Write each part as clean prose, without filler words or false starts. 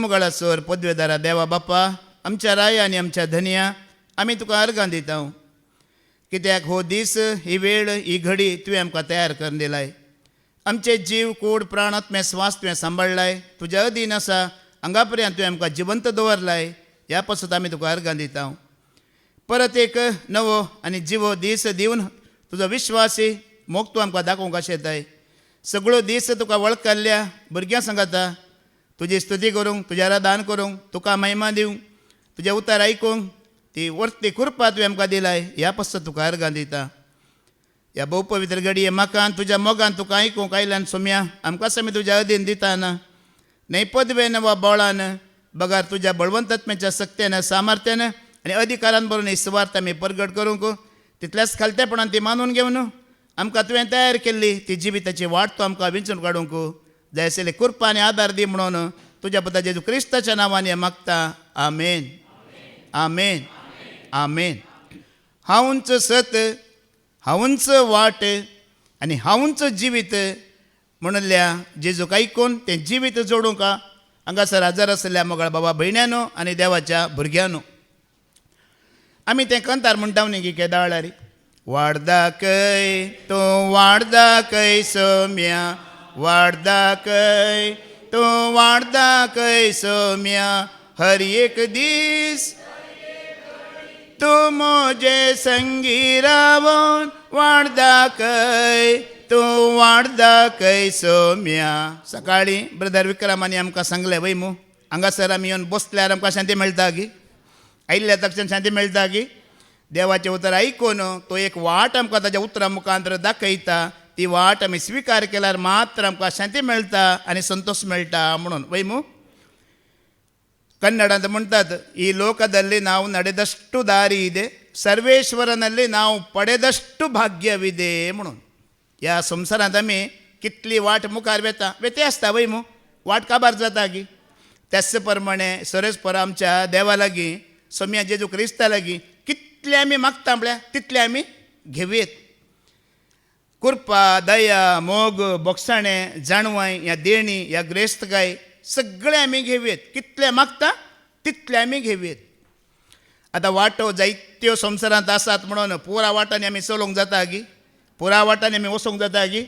मुगाळा सोर पदवेदारा देवा बाप्पा आमच्या राया आनी आमच्या धनिया आमी तुका अर्गां दिता कित्याक हो दीस ही वेळ ही घडी तुवें आमकां तयार करून दिलाय. आमचे जीव कूड प्राण आत्मे स्वास तुवें सांबाळलाय. तुज्या अधीन आसा हांगा पर्यंत तुवें आमकां जिवंत दवरलाय. ह्या पासून आमी तुका अर्गां दिता. परत एक नवो आनी जिवो दीस दिवन तुजो विश्वासी मोग तूं आमकां दाखोवंक आशेताय. सगळो दीस तुका वळखल्या भुरग्यां सांगाता तुजी स्तुती करूंक तुजें आराधन करूंक तुका महिमा दिवंक तुजें उतर आयकूंक ती वर्ती कृपा तुवें आमकां दिलाय. ह्या पासून तुका अर्गां दिता. ह्या भोव पवित्र घडये म्हाका तुज्या मोगान तुका आयकूंक आयल्यान सोम्या आमकां आमी तुज्या अधीन दिताना न्हय पदवेन वा बोळान बगार तुज्या बळवंतत्म्याच्या सक्तेन सामर्थ्यान आनी अधिकारान बरोवन ही सुवार्थ आमी परगट करूंक तितल्याच खालतेपणान ती मानून घेवन आमकां तुवें तयार केल्ली ती जिविताची वाट तूं आमकां विंचून काडूंक जाय आशिल्ली कृपा आनी आदार दी म्हणून तुज्या पुता जेजू क्रिस्ताच्या नांवान हें मागता. आमेन आमेन आमेन. हांवूंच सत हांवूंच वाट आनी हांवूंच जिवीत म्हणल्या जेजूक आयकून तें जिवीत जोडूंक हांगासर हजर आशिल्ल्या मोगाळ बाबा भयण्यांनो आनी देवाच्या भुरग्यांनो आमी तें कंतार म्हणटा न्ही की केदाळारी वाडदाकय तूं वाडदाकय सोम्या वाडदाकय तूं वाडदाकय सोम्या हर एक दीस तूं म्हजे संगी रावन वाडदाकय तूं वाडदाकय सोम्या. सकाळीं ब्रदर विक्रमानी आमकां सांगलें वय मू हांगासर आमी येवन बसल्यार आमकां शांती मेळटा गी आयिल्ल्या तक्षण शांती मेळटा गी देवाचें उतर आयकून तो एक वाट आमकां ताच्या उतरा मुखांतर दाखयता. ती वाट आमी स्विकार केल्यार मात्र आमकां शांती मेळटा आनी संतोष मेळटा म्हणून वय मू ಕನ್ನಡದ म्हणतात ಈ ಲೋಕದಲ್ಲಿ ನಾವು ನಡೆದಷ್ಟು ದಾರಿ ಇದೆ ಸರ್ವೇಶ್ವರನಲ್ಲಿ ನಾವು ಪಡೆದಷ್ಟು ಭಾಗ್ಯವಿದೆ म्हणून ह्या संवसारांत आमी कितली वाट मुखार वेते आसता वय मू वाट काबार जाता गी त्याच प्रमाणे सरस्पर आमच्या देवा लागीं सोम्या जेजू क्रिस्ता लागीं कितले आमी मागता म्हळ्यार तितले आमी घेवयेत. कृपा दया मोग बोगसाणें जाणवाय ह्या देणी ह्या ग्रेस्तकाय सगळे आमी घेवयेत. कितले मागता तितले आमी घेवयेत. आतां वाटो जायत्यो संवसारांत आसात म्हणून पुरा वाटांनी आमी चलोवंक जाता गी पुरा वाटांनी आमी वचोंक जाता गी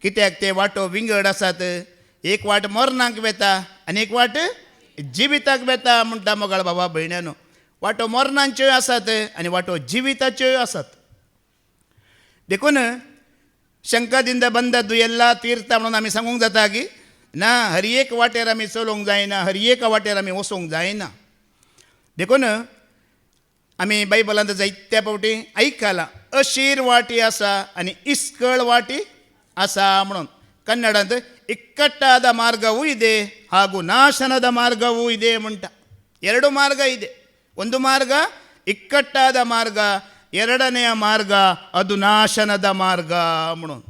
कित्याक ते वाटो विंगड आसात. एक वाट मरणाक वेता आनी एक वाट जिविताक वेता म्हणटा मोगाळ बाबा भयण्यांनो. वाटो मरणांच्योय आसात आनी वाटो जिविताच्योय आसात. देखून शंकादिंद बंद दुयेल्ला तीर्थ म्हणून आमी सांगूंक जाता की ना हर एक वाटेर आमी चलोवंक जायना हर एक वाटेर आमी वचोंक जायना. देखून आमी बायबलांत जायत्या फावटी आयकलां अशीर वाटी आसा आनी इस्कळ वाटी आसा म्हणून. ಕನ್ನಡದ ಇಕ್ಕಟ್ಟಾದ ಮಾರ್ಗವೂ ಇದೆ ಹಾಗೂ ನಾಶನದ ಮಾರ್ಗವೂ ಇದೆ म्हणटा. ಎರಡು ಮಾರ್ಗ ಇದೆ. ಒಂದು ಮಾರ್ಗ ಇಕ್ಕಟ್ಟಾದ ಮಾರ್ಗ ಎರಡನೆಯ ಮಾರ್ಗ ಅದು ನಾಶನದ ಮಾರ್ಗ म्हणून.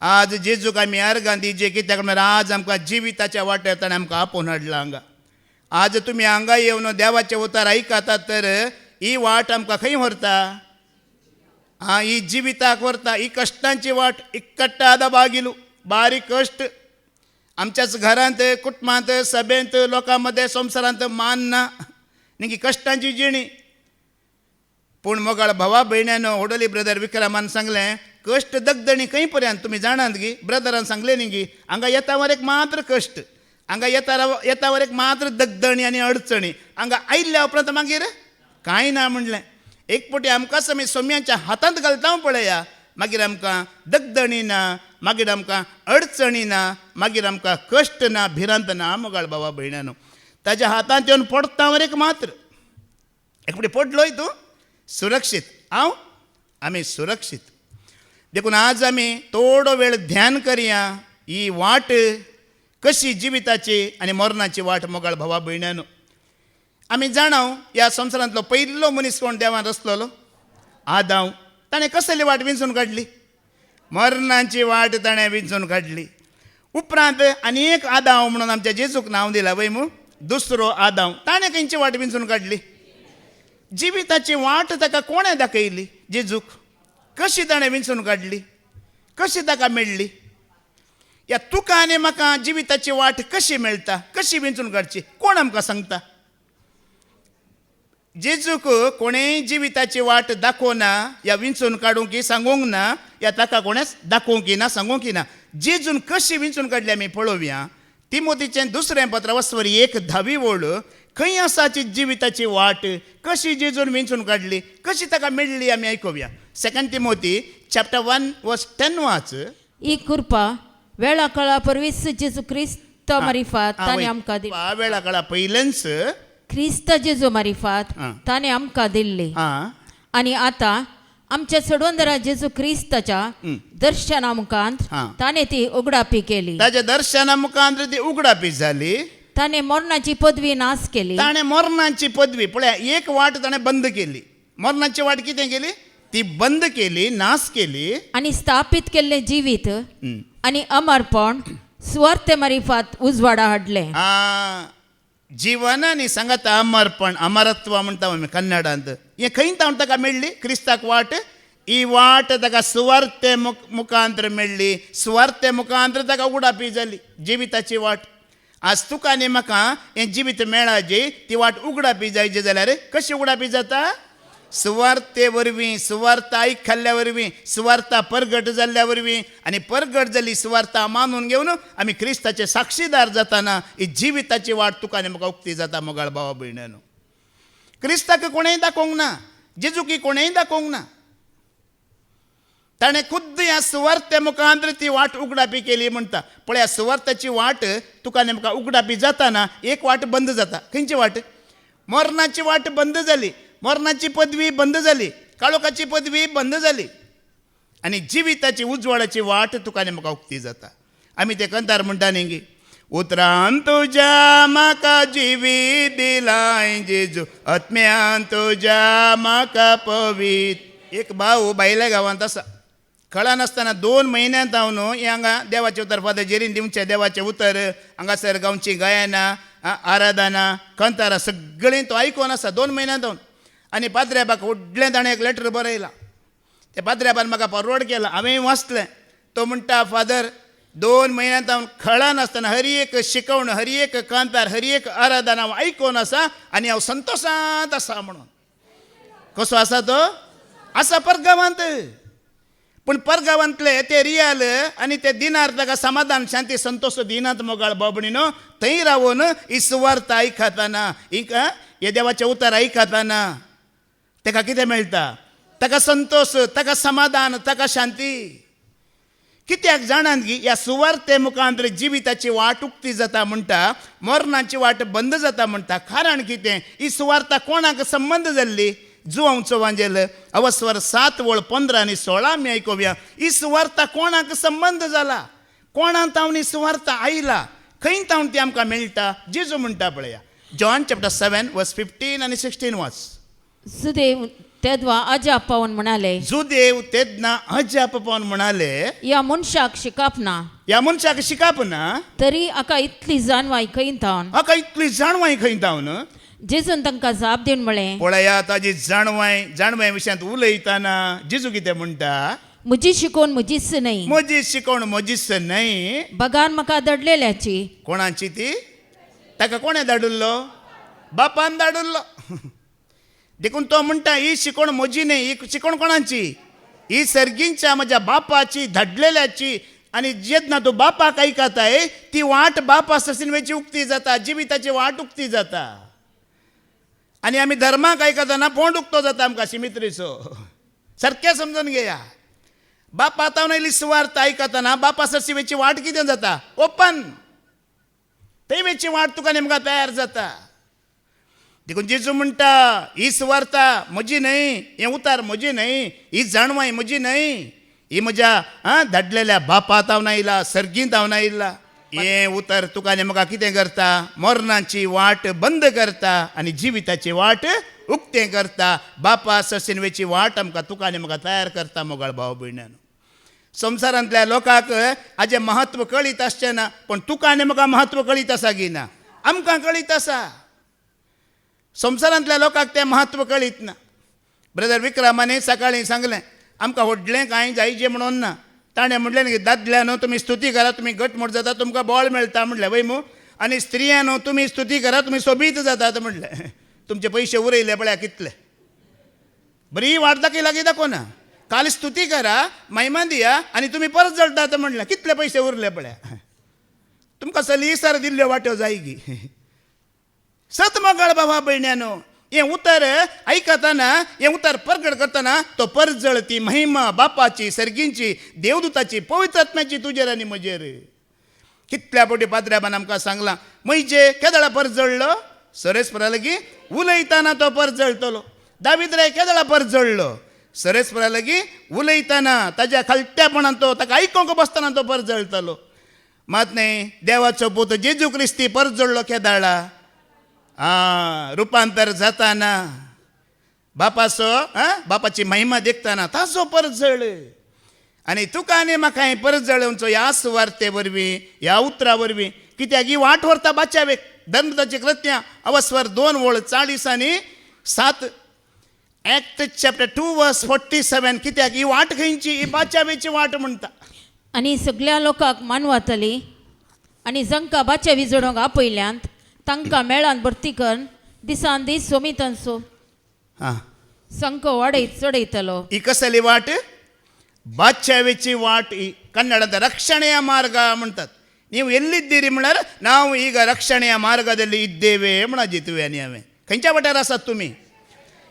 आज जेजूक आमी अर्गां दिजे कित्याक म्हळ्यार आज आमकां जिविताच्या वाटेर ताणें आमकां आपोवन हाडला हांगा. आज तुमी हांगा येवन देवाचें उतर आयकतात तर ही वाट आमकां खंय व्हरता ही जिविताक व्हरता. ही कश्टांची वाट इಕ್ಕಟ್ಟಾದ बागिलू बारीक कश्ट आमच्याच घरांत कुटुंबांत सभेंत लोकां मदें संवसारांत मान ना न्ही कश्टांची जिणी. पूण मोगाळ भावा भयण्यानो ओडोली ब्रदर विक्रमान सांगलें कश्ट दगदणी खंय पर्यंत तुमी जाणात गी ब्रदरान सांगलें न्ही गी हांगा येता वरेक मात्र कश्ट हांगा येता वरेक मात्र दगदणी आनी अडचणी हांगा आयिल्ल्या उपरांत मागीर कांय ना म्हणलें. एक पटी आमकांच आमी सोम्याच्या हातांत घालता पळया मागीर आमकां दगदणी ना मागीर आमकां अडचणी ना मागीर आमकां कश्ट ना भिरांत ना मोगाळ बाबा भयण्यानो. ताच्या हातांत येवन पडटा वरेक मात्र एक पटी पडलोय तूं सुरक्षीत आमी सुरक्षीत. देखून आज आमी थोडो वेळ ध्यान करया ही वाट कशी जिविताची आनी मरणाची वाट मोगाळ भावा भयण्यानो. आमी जाणाव ह्या संवसारांतलो पयलो मनीस कोण देवान रचलेलो आदाम. ताणें कसली वाट विंचून काडली मरणाची वाट ताणें विंचून काडली. उपरांत आनी एक आदाम म्हणून आमच्या जेजूक नांव दिलां वय मू दुसरो आदाम. ताणें खंयची वाट विंचून काडली जिविताची वाट ताका कोणें दाखयली जेजूक. कशी ताणें विंचून काडली कशी ताका मेळ्ळी या तुका आनी म्हाका जिविताची वाट कशी मेळटा, कशी विंचून काडची, कोण आमकां सांगता? जेजूक कोणेय जिविताची वाट दाखोवना, या विंचून काडूंक सांगूंक ना, या ताका कोणेच दाखोवंक ना, सांगूंक ना. जेजून कशी विंचून काडली आमी पळोवया. तिमोथीचें दुसरें पत्र वस्वर 1:10 खंय आसा ती जिविताची वाट, कशी जेजून विंचून काडली, कशी ताका मेळ्ळी आमी आयकुया. 2 तिमोथी chapter 1:10 वाच. ఈ కృప వేళాకాల పర్విస్ జేసు క్రీస్తు మరిఫాత్ తానే आमकां दिली. वेळा काळा पयलेंच क्रिस्त जेजू मरिफात ताने आमकां दिल्ली. आणि आता आमच्या सोडवंदरा जेजू क्रिस्ताच्या दर्शना मुखांत ताने ती उगडापी केली. ताच्या दर्शना मुखांत ती उगडापी जाली. ताने मरणाची पदवी नाश केली. ताणे मरणाची पदवी पळया, एक वाट ताणे बंद केली. मरणाची वाट कितें केली? ती बंद केली, नाश केली. आणि स्थापित केल्ले जिवीत आणि अमरपण स्वार्थ मरिफात उजवाडा हाडले. जीवन आनी सांगात अमरपण, अमरत्व म्हणटा आमी कन्नडांत. हें खंय ताका मेळ्ळी क्रिस्ताक वाट? ही वाट ताका सुवार्ते मुखांतर मेळ्ळी. सुवार्ते मुखांतर ताका उगडापी जाली जिविताची वाट. आज तुका आनी म्हाका हें जिवीत मेळाची ती वाट उगडापी जायची जाल्यार कशी उगडापी जाता? सुवार्ते वरवीं, सुवार्थ आयकल्ल्या वरवीं, सुवार्ता परगट जाल्ल्या वरवीं. आनी परगट जाली सुवार्ता मानून घेवन आमी क्रिस्ताचे साक्षीदार जाताना ही जिविताची वाट तुका आनी म्हाका उक्ती जाता. मोगाळ भावा भयणानो, क्रिस्ताक कोणेय दाखोवंक ना, जेजूकी कोणेय दाखोवंक ना. ताणें खुद्द ह्या सुवार्ते मुखांतर ती वाट उगडापी केली म्हणटा. पळय, सुवार्थाची वाट तुका आनी म्हाका उगडापी जाताना एक वाट बंद जाता. खंयची वाट? मरणाची वाट बंद जाली. मरणाची पदवी बंद जाली, काळोखाची पदवी बंद जाली. आनी जिविताची उजवाडाची वाट तुका आनी म्हाका उक्ती जाता. आमी ते कंतार म्हणटा न्ही, उतरान तुज्या म्हाका जिवीत दिलाय जेजू, आत्म्यान तुज्या म्हाका पवीत. एक भाव भायल्या गांवांत आसा. कळनासतना 2 म्हयन्यांत हांव न्हू हांगा देवाचे उतर फादर जेरीन दिवचे देवाचे उतर हांगासर गांवची गायनां, आराधना, कंतारां सगळीं तो आयकोन आसा 2 म्हयन्यांत हांव. आनी पाद्र्याबाक व्हडलें ताणें एक लेटर बरयलां. त्या पाद्र्याबान म्हाका फॉरवर्ड केलां, हांवें वाचलें. तो म्हणटा, फादर 2 म्हयन्यांत हांव खळनासतना हर एक शिकवण, हर एक कांतार, हर एक आराधना हांव आयकोन आसा आनी हांव संतोशांत आसा म्हणून. कसो आसा तो? आसा परगांवांत. पूण परगांवांतले ते रियल आनी ते दिनार ताका समाधान, शांती, संतोष दिनात मोगाळ बाबणीनो. थंय रावून ही सुवार्थ आयकताना, हे देवाचें उतर आयकताना ताका कितें मेळटा? ताका संतोष, ताका समाधान, ताका शांती. कित्याक जाणात की ह्या सुवार्ते मुखांतर जिविताची वाट उक्ती जाता म्हणटा, मरणाची वाट बंद जाता म्हणटा. कारण कितें? ही सुवार्ता कोणाक संबंध जाल्ली? जुवांचो वांजेल अवस्वर 7:15 आनी 16 आमी आयकुया. ही सुवार्ता कोणाक संबंध जाला? कोणाक तावन ही सुवार्ता आयला? खंय तावन ती आमकां मेळटा? जेजू म्हणटा पळया, जॉन chapter 7:15 आनी 16 वाच. सुदैव तेदवा अजाप पावन म्हणाले, जुदेव तेदना अजाप पावन म्हणाले, या मनशाक शिकापना, ह्या मनशाक शिकापना, तरी हाका इतली जाणवाय खंय तावन, हाका इतली जाणवाय खंय तावन. जेजून तांकां जाप दिवन म्हळें, पळया ताजी जाणवाय विशयांत उलयताना जेजू कितें म्हणटा? म्हजी शिकवण म्हजीच न्हय, म्हजी शिकवण म्हजीच न्हय, भगान म्हाका धाडलेल्याची. कोणाची ती? ताका कोणें धाडिल्लो? बापान धाडिल्लो. देखून तो म्हणटा, ही शिकवण म्हजी न्हय, ही शिकवण कोणाची? ही सर्गींच्या म्हज्या बापाची, धाडलेल्याची. आनी जेन्ना तूं बापाक आयकताय ती वाट बापा ससिनवेची उक्ती जाता, जिविताची वाट उक्ती जाता. आनी आमी धर्माक आयकतना पोंड उक्तो जाता आमकां शिमित्रीचो. सारकें समजून घेया. बापा तावन आयली सुवार्थ आयकतना बापा ससिवेची वाट कितें जाता? ओपन. थंय वेची वाट तुका नेमका तयार जाता. देखून जेजू म्हणटा, ही सुवार्ता म्हजी न्हय, हें उतार म्हजी न्हय, ही जाणवाय म्हजी न्हय, ही म्हज्या धाडलेल्या बापा तावन आयला, सर्गींत तावन आयला. हें उतर तुका आनी म्हाका कितें करता? मरणाची वाट बंद करता आनी जिविताची वाट उक्तें करता. बापा ससिनवेची वाट आमकां तुका आनी म्हाका तयार करता. मोगाळ भाव भयणानो, संवसारांतल्या लोकांक हाजें महत्व कळीत आसचें ना, पण तुका आनी म्हाका महत्व कळीत आसा की ना? आमकां कळीत आसा. संवसारांतल्या लोकांक तें महत्व कळीत ना. ब्रदर विक्रमाने सकाळीं सांगलें, आमकां व्हडलें कांय जायचें म्हणून ना, ताणें म्हटलें की दादल्यानो तुमी स्तुती करा, तुमी घटमूट जाता, तुमकां बळ मेळटा म्हटलें वय मू. आनी स्त्रियानो तुमी स्तुती करा, तुमी सोबीत जातात म्हटलें. तुमचे पयशे उरयले पळया कितले. बरी वाट दाखयला की दाखोवना. काल स्तुती करा, महिमा दिया आनी तुमी परत जळटात म्हटलें. कितले पयशे उरले पळया. तुमकां सलीसार दिल्ल्यो वाट्यो जाय गी. सत मोगाळ भावा भयण्यानो, हें उतर आयकतना, हें उतर प्रगट करतना तो परजळ ती महिमा बापाची, सर्गींची, देवदूताची, पवित्र आत्म्याची तुजेर आनी म्हजेर. कितल्या फावटी पाद्र्याबान आमकां सांगलां, म्हणजे केदळा परजळलो, सरेस्परा लागीं उलयतना तो परजळटलो. दावीद राय केदळा परजळलो, सरेस्परा लागीं उलयतना ताज्या खालट्यापणान तो, ताका आयकोंक बसतना तो परजळटलो. मात न्ही, देवाचो पूत जेजू क्रिस्ती परजळलो केदाळा. रुपांतर जाताना बापाची महिमा देखताना ताजो परजळ. आनी तुका आनी म्हाका परत जळोवचो ह्या सुवार्ते वरवीं, ह्या उतरा वरवीं. कित्याक ही वाट व्हरता बाच्यावेक. धर्मदाची कृत्यां अवस्वर 2 वळ 40 आनी 7. Act chapter 2 verse 47. कित्याक ही वाट खंयची, ही बाच्यावेची वाट म्हणटा. आनी सगळ्या लोकांक मानवातली आनी जांकां बाच्या विजोडोंक आपयल्यांत तांकां मेळान भरती करून दिसान दीस सोमितांचो संको वाडयत चडयतलो. ही कसली वाट? ಬಾಚ್ಯಾವೆಚ್ಚಿ ವಾಟ್ ಈ ಕನ್ನಡದ ರಕ್ಷಣೆಯ ಮಾರ್ಗ म्हणतात. ನೀವು ಎಲ್ಲಿದ್ದೀರಿ म्हळ्यार ನಾವು ಈಗ ರಕ್ಷಣೆಯ ಮಾರ್ಗದಲ್ಲಿ ಇದ್ದೇವೆ म्हणाजितुवे आनी हांवें. खंयच्या वाट्यार आसात तुमी?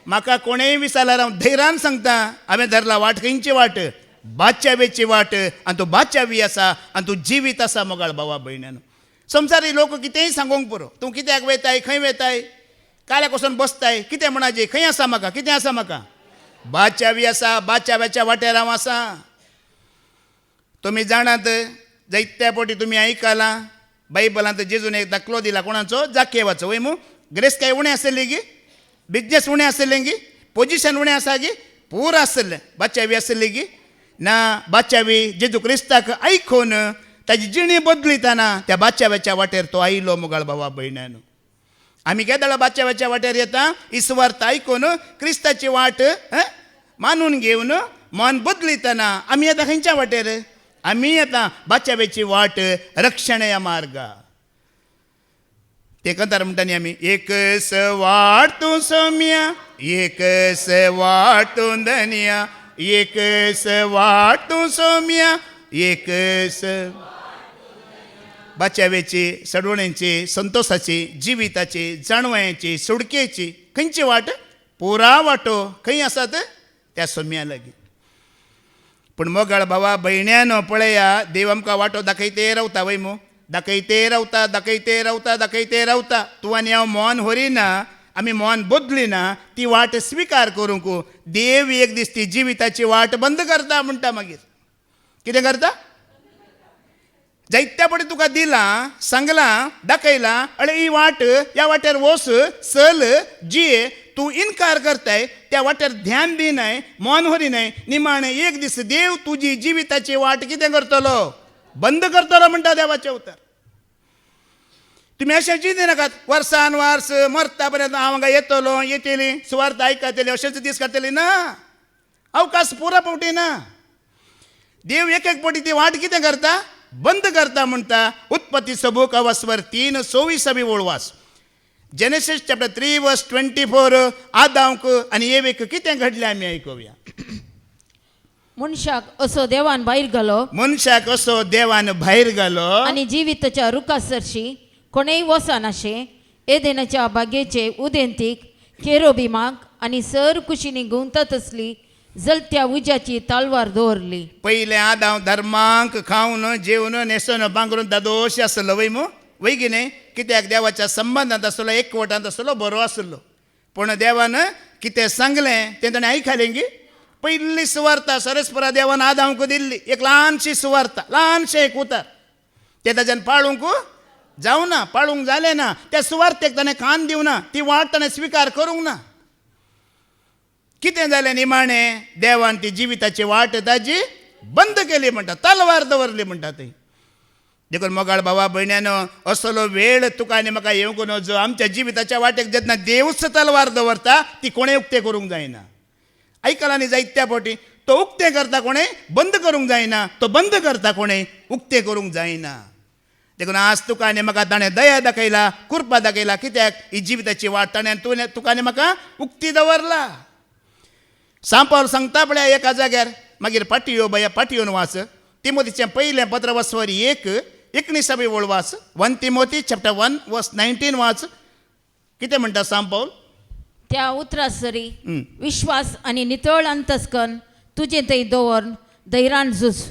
म्हाका कोणेय विचारल्यार हांव धैर्यान सांगता, हांवें धरला वाट खंयची वाट? बाच्यावेची वाट. आनी तूं बाच्यावी आसा आनी तूं जिवीत आसा मोगाळ भावा भयण्यानो. संवसारी लोक कितेंय सांगूंक पुरो. तूं कित्याक वयताय, खंय वयताय, काल्याक वचून बसताय, कितें म्हणाजे, खंय आसा म्हाका, कितें आसा म्हाका? बाच्यावी आसा, बाच्याव्याच्या वाट्यार हांव आसा. तुमी जाणात, जायत्या फावटी तुमी आयकलां, बायबलांत जेजून एक दाखलो दिला कोणाचो? जाकेवाचो. वय मू ग्रेस काय उणें आसली गी, बिजनेस उणें आसलें गी, पोजिशन उणें आसा गी, पूर आसलें. बाच्यावी आसली गी ना? बाच्यावी जेजू क्रिस्ताक आयकून ताजी जिणी बदलितना त्या बाच्याव्याच्या वाटेर तो आयलो मोगाळ भावा भयण्यानो. आमी केदळा बाच्याव्याच्या वाट्यार येता, इस्वार्थ आयकून क्रिस्ताची वाट मानून घेवन मन बदलितना आमी येता खंयच्या वाटेर? आमी येता बाच्याव्याची वाट, रक्षणेया मार्ग. ते कंतार म्हणटा न्ही आमी, एक वाट तूं सौम्या, एक वाट तूं धन्या, एक वाट तूं सौम्या, एक बाच्यावेची, सडवण्याची, संतोषाची, जिविताची, जाणवयाची, सुडकेची खंयची वाट? पुरा वाटो खंय आसात? त्या सोम्या लागीं. पूण मोगाळ भावा भयण्यानो पळया, देव आमकां वाटो दाखयते रावता. वय मू दाखयते रावता, दाखयते रावता, दाखयते रावता. तूं आनी हांव मन व्हरिना, आमी मन बदलिना, ती वाट स्विकार करूंक देव एक दीस ती जिविताची वाट बंद करता म्हणटा. मागीर कितें करता? जायत्या फावटी तुका दिलां, सांगलां, दाखयलां, अळे ही वाट, ह्या वाट्यार वच, चल, जिये. तूं इन्कार करताय, त्या वाट्यार ध्यान दिनाय, मन व्हरिनाय, निमाणें एक दीस देव तुजी जिविताची वाट कितें करतलो? बंद करतलो म्हणटा देवाचें उतर. तुमी अशें चिंती नाकात, वर्सान वर्स मरता पर्यंत हांव हांगा येतलो, येतली, सुवार्थ आयकतली, अशेंच दीस काडटली ना. अवकाश पुरा फावटी ना. देव एक एक फावटी ती वाट कितें करता? बंद करता म्हणटा. उत्पत्ती सबूक अवस्वर 3 26 वळवास. जेनेसिस चॅप्टर 3 वर्स 24. आदामक आनी एवेक कितें घडलें आमी आयकुया. मनशाक असो देवान भायर घालो, मनशाक असो देवान भायर घालो, आनी जिविताच्या रुखासरशी कोणेय वचनाशे एदेनाच्या बागेचे उदेंतीक केरोबिमाक आनी सर कुशीनी गुंतत असली जलत्या उज्याची तालवार दवरली. पयले आदाम धर्मांक खावन जेवन न्हेसून पांघरून दादोश आसलो. वय मू वय की न्ही? कित्याक देवाच्या संबंदांत आसलो, एकवटांत आसलो, बरो आसलो. पूण देवान कितें सांगलें तें ताणें आयकलें गी. पयली सुवार्ता सरस्परा देवान आदामक दिल्ली, एक ल्हानशी सुवार्ता, ल्हानशें एक उतर. तें ताच्यान पाळूंक जावना, पाळूंक जालें ना. त्या सुवार्थेक ताणें कान दिवना, ती वाट ताणें स्विकार करूंक ना. कितें जालें निमाणें? देवान ती जिविताची वाट ताजी बंद केली म्हणटा, तलवार दवरली म्हणटा. थंय देखून मोगाळ भावा भयण्यानो, असलो वेळ तुका आनी म्हाका येवंक नजो. आमच्या जिविताच्या वाटेक जेन्ना देवच तलवार दवरता, ती कोणें उक्ते करूंक जायना. आयकलां न्ही जायत्या फावटी, तो उक्ते करता कोणे बंद करूंक जायना, तो बंद करता कोणे उक्ते करूंक जायना. देखून आज तुका आनी म्हाका ताणें दया दाखयला, कृपा दाखयला. कित्याक ही जिविताची वाट ताणें तुका आनी म्हाका उक्ती दवरला. सांपावल सांगता पळय एका जाग्यार, मागीर पाटयो बया पाटयोन वाच. तिमोथीचें पयलें पत्र वसवरी 1:19 वळ वाच. 1 तिमोथी चॅप्टर 1 वर्स 19 वाच. कितें म्हणटा सांपावल? त्या उतरासरी विश्वास आणि नितळ अंतस्करण तुझे थंय दवर धैर्यान झुज.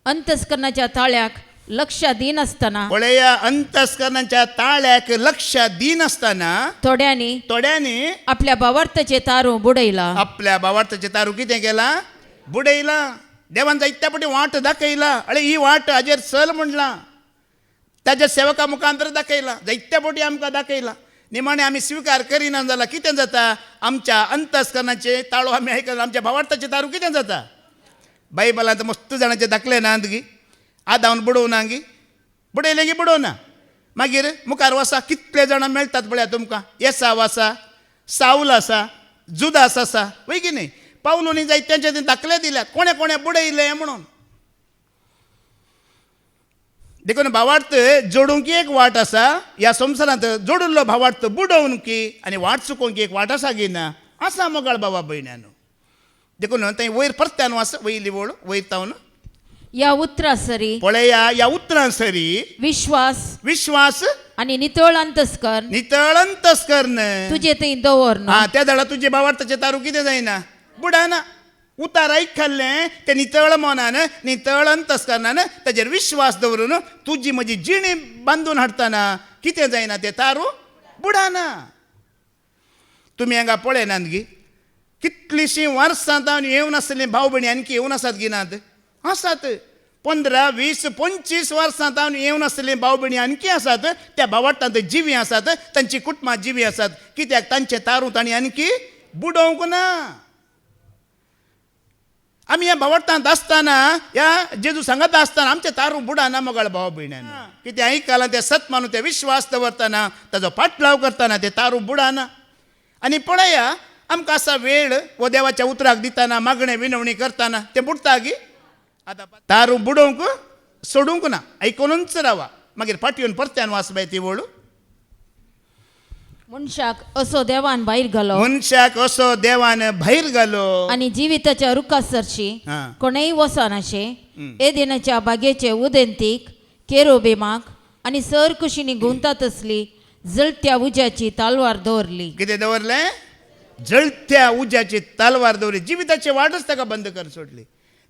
अंतस्करणाच्या ताळ्याक लक्ष दिन असताना, पळया अंतस्करणाच्या ताळ्याक लक्ष दिन असताना थोड्यांनी आपल्या भावार्थाचे तारू बुडयला. आपल्या भावार्थाचे तारू कितें केला? बुडयला. देवान जायत्या पटी वाट दाखयला. अळे ही वाट हाजेर चल म्हणला. ताज्या सेवका मुखांतर दाखयला, जायत्या पटी आमकां दाखयला. निमाणे आमी स्विकार करिना जाल्यार कितें जाता? आमच्या अंतस्करणाचे ताळो आमी आयकला, आमच्या भावार्थाचे तारू कितें जाता? बायबलांत मस्त जाणांचे दाखले ना गी, आदावन बुडोवना गी, बुडयलें गी बुडोवना. मागीर मुखार वसा, कितले जाणां मेळटात पळया तुमकां. येसाव आसा, साऊल आसा, जुदास आसा, वय की न्ही. पावलोनी जायत्यांचे दाखले दिल्यात कोणे कोणे बुडयले म्हणून. देखून भावार्थ जोडूंक एक वाट आसा. ह्या संवसारांत जोडिल्लो भावार्थ बुडोवनकी आनी वाट चुकोवंक एक वाट आसा गी ना? आसा मोगाळ बाबा भयण्यानो. देखून थंय वयर परत्यान वाच, वयली वळ वयर तावन. या उतरासरी पळया ह्या उतरांसरी विश्वास आणि नितळ अंतस्करण नितळ अंतस्करण तुझे थंय दवर. त्या झाडा तुजे भावार्थाचे तारू कितें जायना? बुडाना. उतार आयकल्लें तें नितळ मनान नितळ अंतस्करणान ताजेर विश्वास दवरून तुजी म्हजी जिणी बांदून हाडटाना कितें जायना? तें तारू बुडाना. तुमी हांगा पळयनात गी, कितलींशीं वर्सां जावन येवन आसलीं भाव भयणी आणकी येवन आसात गिनात? आसात. 15, 20, 25 वर्सां जावन येवन आसलीं भाव भयणी आणकी आसात. त्या भावार्थांत जिवी आसात, तांची कुटुंबां जिवी आसात. कित्याक? तांचें तारू तांणी आणकी बुडोवंक ना. आमी ह्या भावार्थांत आसतना, ह्या जेजू सांगता आसतना आमचें तारू बुडाना मोगाळ भाव भयण्यान. कित्याक आयकलां तें सत मानून तें विश्वास दवरतना, ताजो पाटलाव करतना तें तारू बुडाना. आनी पळया, आमकां आसा वेळ वो देवाच्या उतराक दितना, मागणें विनवणी करतना तें बुडटा गी. आतां तारू बुडोवंक सोडूंक ना, आयकूनच रावा. मागीर फाटयून परत्यान वाच बाय ती वळू. मनशाक असो देवान भायर घालो, मनशाक असो देवान भायर घालो आणि जिविताच्या रुखासरशी कोणेय वचनाशे हे दिनाच्या बागेचे उदेंतीक केरोबेमाक आणि सर कुशीनी गुंतात असली जळत्या उज्याची तालवार दवरली. कितें दवरलें? जळत्या उज्याची तालवार दवरली. जिविताची वाटच ताका बंद कर सोडली.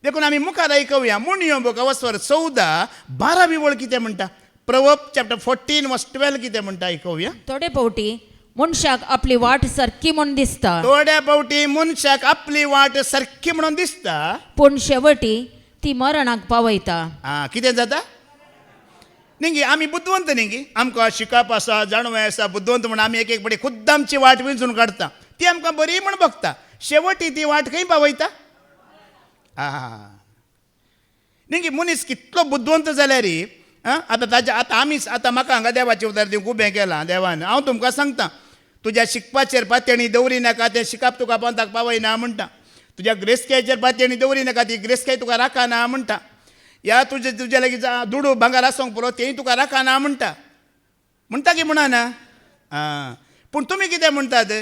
देखून आमी मुखार आयकूया. मुनियो बूक वस्वर 14, 12 वळ कितें म्हणटा? प्रवर्ब चॅप्टर 14 वर्स 12 कितें म्हणटा आयकूया. थोडे फावटी मनशाक आपली वाट सारकी म्हूण दिसता, थोड्या फावटी मनशाक आपली वाट सारकी म्हणून दिसता, पूण शेवटी ती मरणाक पावयता. कितें जाता? न्ही आमी बुद्धवंत न्ही, आमकां शिकप आसा, जाणवें आसा, बुद्धवंत म्हणून आमी एक एक फावटी खुद्द आमची वाट वेंचून काडटा. ती आमकां बरी म्हण बगता, शेवटी ती वाट खंय पावयता? न्ही मनीस कितलो बुद्धवंत जाल्यार आतां आमीच आतां म्हाका हांगा देवाचें उदार दिवंक उबें केलां देवान. हांव तुमकां सांगता, तुज्या शिकपाचेर पातयणी दवरी नाका, तें शिकप तुका पंथाक पावयना म्हणटा. तुज्या ग्रेस्क्याचेर पातयणी दवरी नाका, ती ग्रेस्काय तुका राखना म्हणटा. या तुज्या लागीं दुडू भांगार आसूंक पुरो तेंय तुका राखना म्हणटा की म्हणना? पूण तुमी कितें म्हणटात?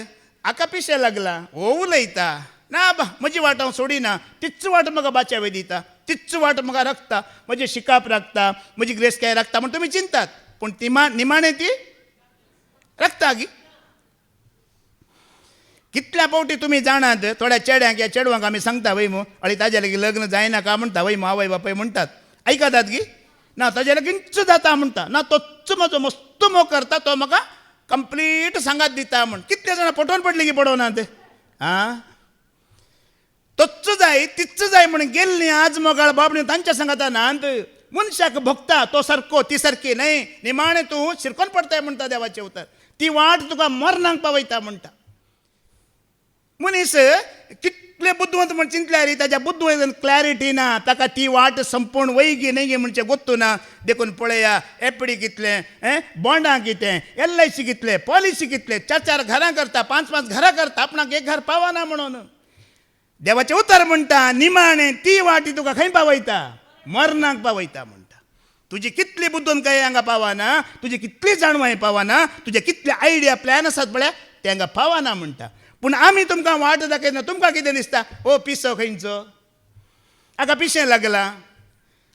हाका पिशें लागला हो उलयता ना बा, म्हजी वाट हांव सोडिना, तीच वाट म्हाका बाच्यावे दिता, तीच वाट म्हाका राखता, म्हजें शिकप राखता, म्हजी ग्रेस्काय राखता म्हण तुमी चिंतात. पूण निमाणें ती राखता गी. कितल्या फावटी तुमी जाणात, थोड्या चेड्यांक या चेडवांक आमी सांगता वय मू अळी ताज्या लागीं लग्न जायना का म्हणटा वय मू आवय बापाय म्हणटात. आयकतात गी ना, ताज्या लागींच जाता म्हणटा ना, तोच म्हजो मस्त मोग करता, तो म्हाका कंप्लीट सांगात दिता म्हण. कितले जाणां पटोवन पडले की पडोवनात? तोच जाय तीच जाय म्हणून गेल्ली आज मोगाळ बाबणी तांच्या सांगाता नांत. मनशाक भोगता तो सारको ती सारकी न्हय, निमाणें तूं शिरकोन पडताय म्हणटा देवाचें उतर. ती वाट तुका मरणाक पावयता म्हणटा. मनीस कितले बुद्धवंत म्हण चिंतल्यार ताच्या बुद्धवंत क्लॅरिटी ना, ताका ती वाट संपूर्ण वैगी न्हय म्हणचे गोत्तू ना. देखून पळया, एफडी कितलें, बॉन्डां कितें, LIC कितले, पॉलिसी कितले, 4 घरां करता, 5 घरां करता, आपणाक एक घर पावना म्हणून. देवाचे उतर म्हणटा निमाणे ती वाटी तुका खंय पावयता, मरणाक पावयता म्हणटा. तुजी कितली बुद्धून काय हांगा पावाना, तुजी कितली जाणवाय पावाना, तुजे कितले आयडिया प्लॅन आसात पळय ते हांगा पावाना म्हणटा. पूण आमी तुमकां वाट दाखयना. तुमकां कितें दिसता, ओ पिसो खंयचो, हाका पिशें लागला,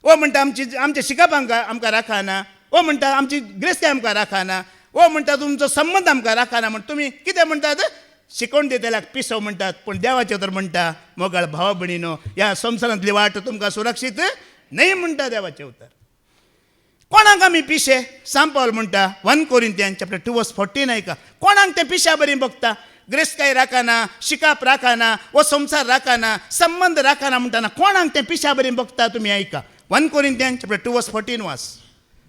ओ म्हणटा आमचे शिकप आमकां राखाना, ओ म्हणटा आमची ग्रेस्ती आमकां राखाना, ओ म्हणटा तुमचो संबंध आमकां राखाना म्हण तुमी कितें म्हणटात, शिकोवन दितेल्याक पिसो म्हणटात. पूण देवाचे तर म्हणटा मोगाळ भाव भयणीनो, ह्या संवसारांतली वाट तुमकां सुरक्षीत न्हय म्हणटा देवाचे उतर. कोणाक आमी पिशे, सान पावल म्हणटा 1 कोरिंथियन्स चॅप्टर 2:14 ऐका. कोणाक ते पिशा बरी बघता, ग्रेस्काय राखाना, शिकाप राखाना, व संसार राखाना, संबंध राखाना म्हणटाना कोणाक ते पिशा बरी बघता तुम्ही ऐका. 1 कोरिंथियन्स चॅप्टर 2:14 वाच.